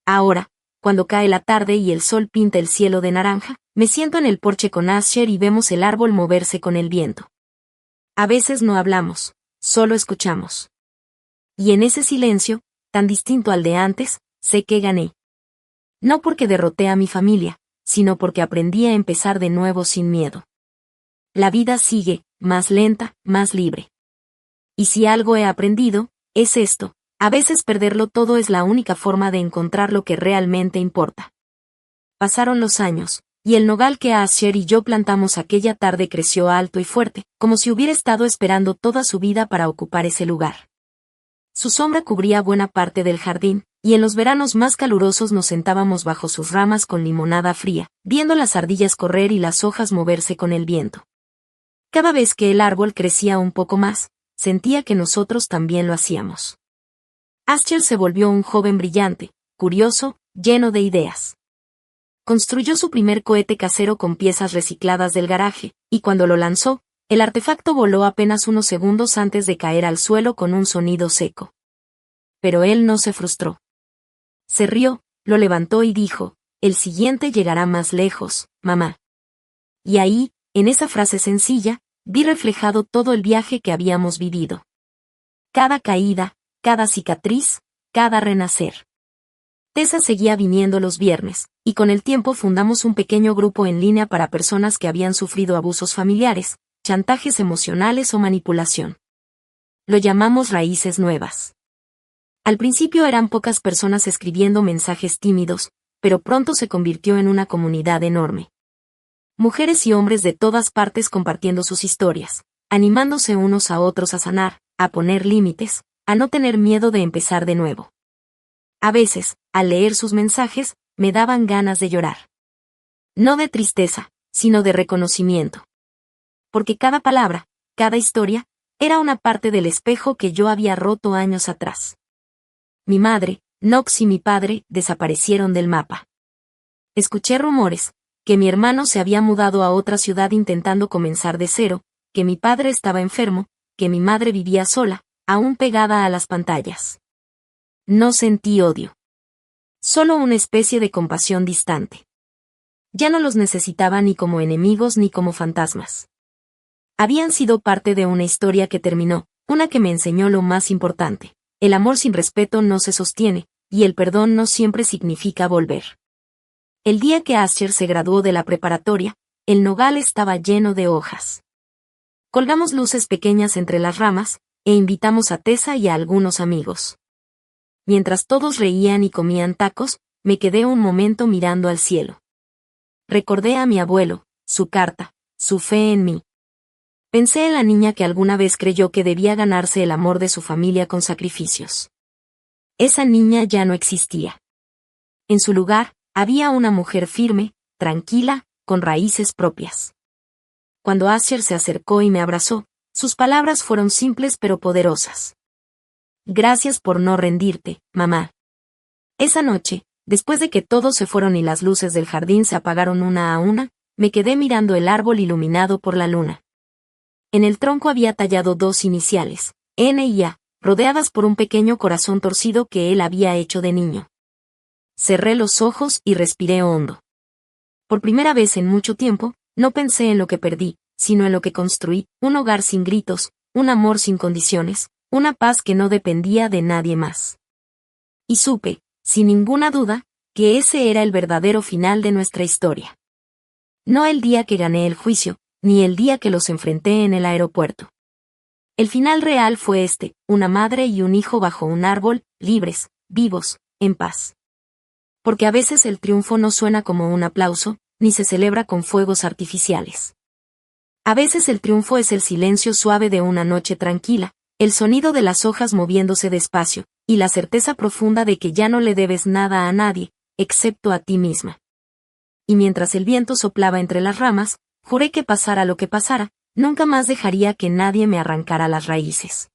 Ahora, cuando cae la tarde y el sol pinta el cielo de naranja, me siento en el porche con Ascher y vemos el árbol moverse con el viento. A veces no hablamos, solo escuchamos. Y en ese silencio, tan distinto al de antes, sé que gané. No porque derroté a mi familia, sino porque aprendí a empezar de nuevo sin miedo. La vida sigue, más lenta, más libre. Y si algo he aprendido, es esto: a veces perderlo todo es la única forma de encontrar lo que realmente importa. Pasaron los años, y el nogal que Ascher y yo plantamos aquella tarde creció alto y fuerte, como si hubiera estado esperando toda su vida para ocupar ese lugar. Su sombra cubría buena parte del jardín, y en los veranos más calurosos nos sentábamos bajo sus ramas con limonada fría, viendo las ardillas correr y las hojas moverse con el viento. Cada vez que el árbol crecía un poco más, sentía que nosotros también lo hacíamos. Ascher se volvió un joven brillante, curioso, lleno de ideas. Construyó su primer cohete casero con piezas recicladas del garaje, y cuando lo lanzó, el artefacto voló apenas unos segundos antes de caer al suelo con un sonido seco. Pero él no se frustró. Se rió, lo levantó y dijo: «El siguiente llegará más lejos, mamá». Y ahí, en esa frase sencilla, vi reflejado todo el viaje que habíamos vivido. Cada caída, cada cicatriz, cada renacer. Tessa seguía viniendo los viernes, y con el tiempo fundamos un pequeño grupo en línea para personas que habían sufrido abusos familiares, chantajes emocionales o manipulación. Lo llamamos Raíces Nuevas. Al principio eran pocas personas escribiendo mensajes tímidos, pero pronto se convirtió en una comunidad enorme. Mujeres y hombres de todas partes compartiendo sus historias, animándose unos a otros a sanar, a poner límites, a no tener miedo de empezar de nuevo. A veces, al leer sus mensajes, me daban ganas de llorar. No de tristeza, sino de reconocimiento. Porque cada palabra, cada historia, era una parte del espejo que yo había roto años atrás. Mi madre, Nox y mi padre desaparecieron del mapa. Escuché rumores, que mi hermano se había mudado a otra ciudad intentando comenzar de cero, que mi padre estaba enfermo, que mi madre vivía sola, aún pegada a las pantallas. No sentí odio. Solo una especie de compasión distante. Ya no los necesitaba ni como enemigos ni como fantasmas. Habían sido parte de una historia que terminó, una que me enseñó lo más importante: el amor sin respeto no se sostiene, y el perdón no siempre significa volver. El día que Ascher se graduó de la preparatoria, el nogal estaba lleno de hojas. Colgamos luces pequeñas entre las ramas, e invitamos a Tessa y a algunos amigos. Mientras todos reían y comían tacos, me quedé un momento mirando al cielo. Recordé a mi abuelo, su carta, su fe en mí. Pensé en la niña que alguna vez creyó que debía ganarse el amor de su familia con sacrificios. Esa niña ya no existía. En su lugar, había una mujer firme, tranquila, con raíces propias. Cuando Ascher se acercó y me abrazó, sus palabras fueron simples pero poderosas. Gracias por no rendirte, mamá. Esa noche, Después de que todos se fueron y las luces del jardín se apagaron una a una, me quedé mirando el árbol iluminado por la luna. En el tronco había tallado dos iniciales, N y A, rodeadas por un pequeño corazón torcido que él había hecho de niño. Cerré los ojos y respiré hondo. Por primera vez en mucho tiempo, no pensé en lo que perdí, sino en lo que construí, un hogar sin gritos, un amor sin condiciones, una paz que no dependía de nadie más. Y supe, sin ninguna duda, que ese era el verdadero final de nuestra historia. No el día que gané el juicio, ni el día que los enfrenté en el aeropuerto. El final real fue este, una madre y un hijo bajo un árbol, libres, vivos, en paz. Porque a veces el triunfo no suena como un aplauso, ni se celebra con fuegos artificiales. A veces el triunfo es el silencio suave de una noche tranquila, el sonido de las hojas moviéndose despacio, y la certeza profunda de que ya no le debes nada a nadie, excepto a ti misma. Y mientras el viento soplaba entre las ramas, juré que pasara lo que pasara, nunca más dejaría que nadie me arrancara las raíces.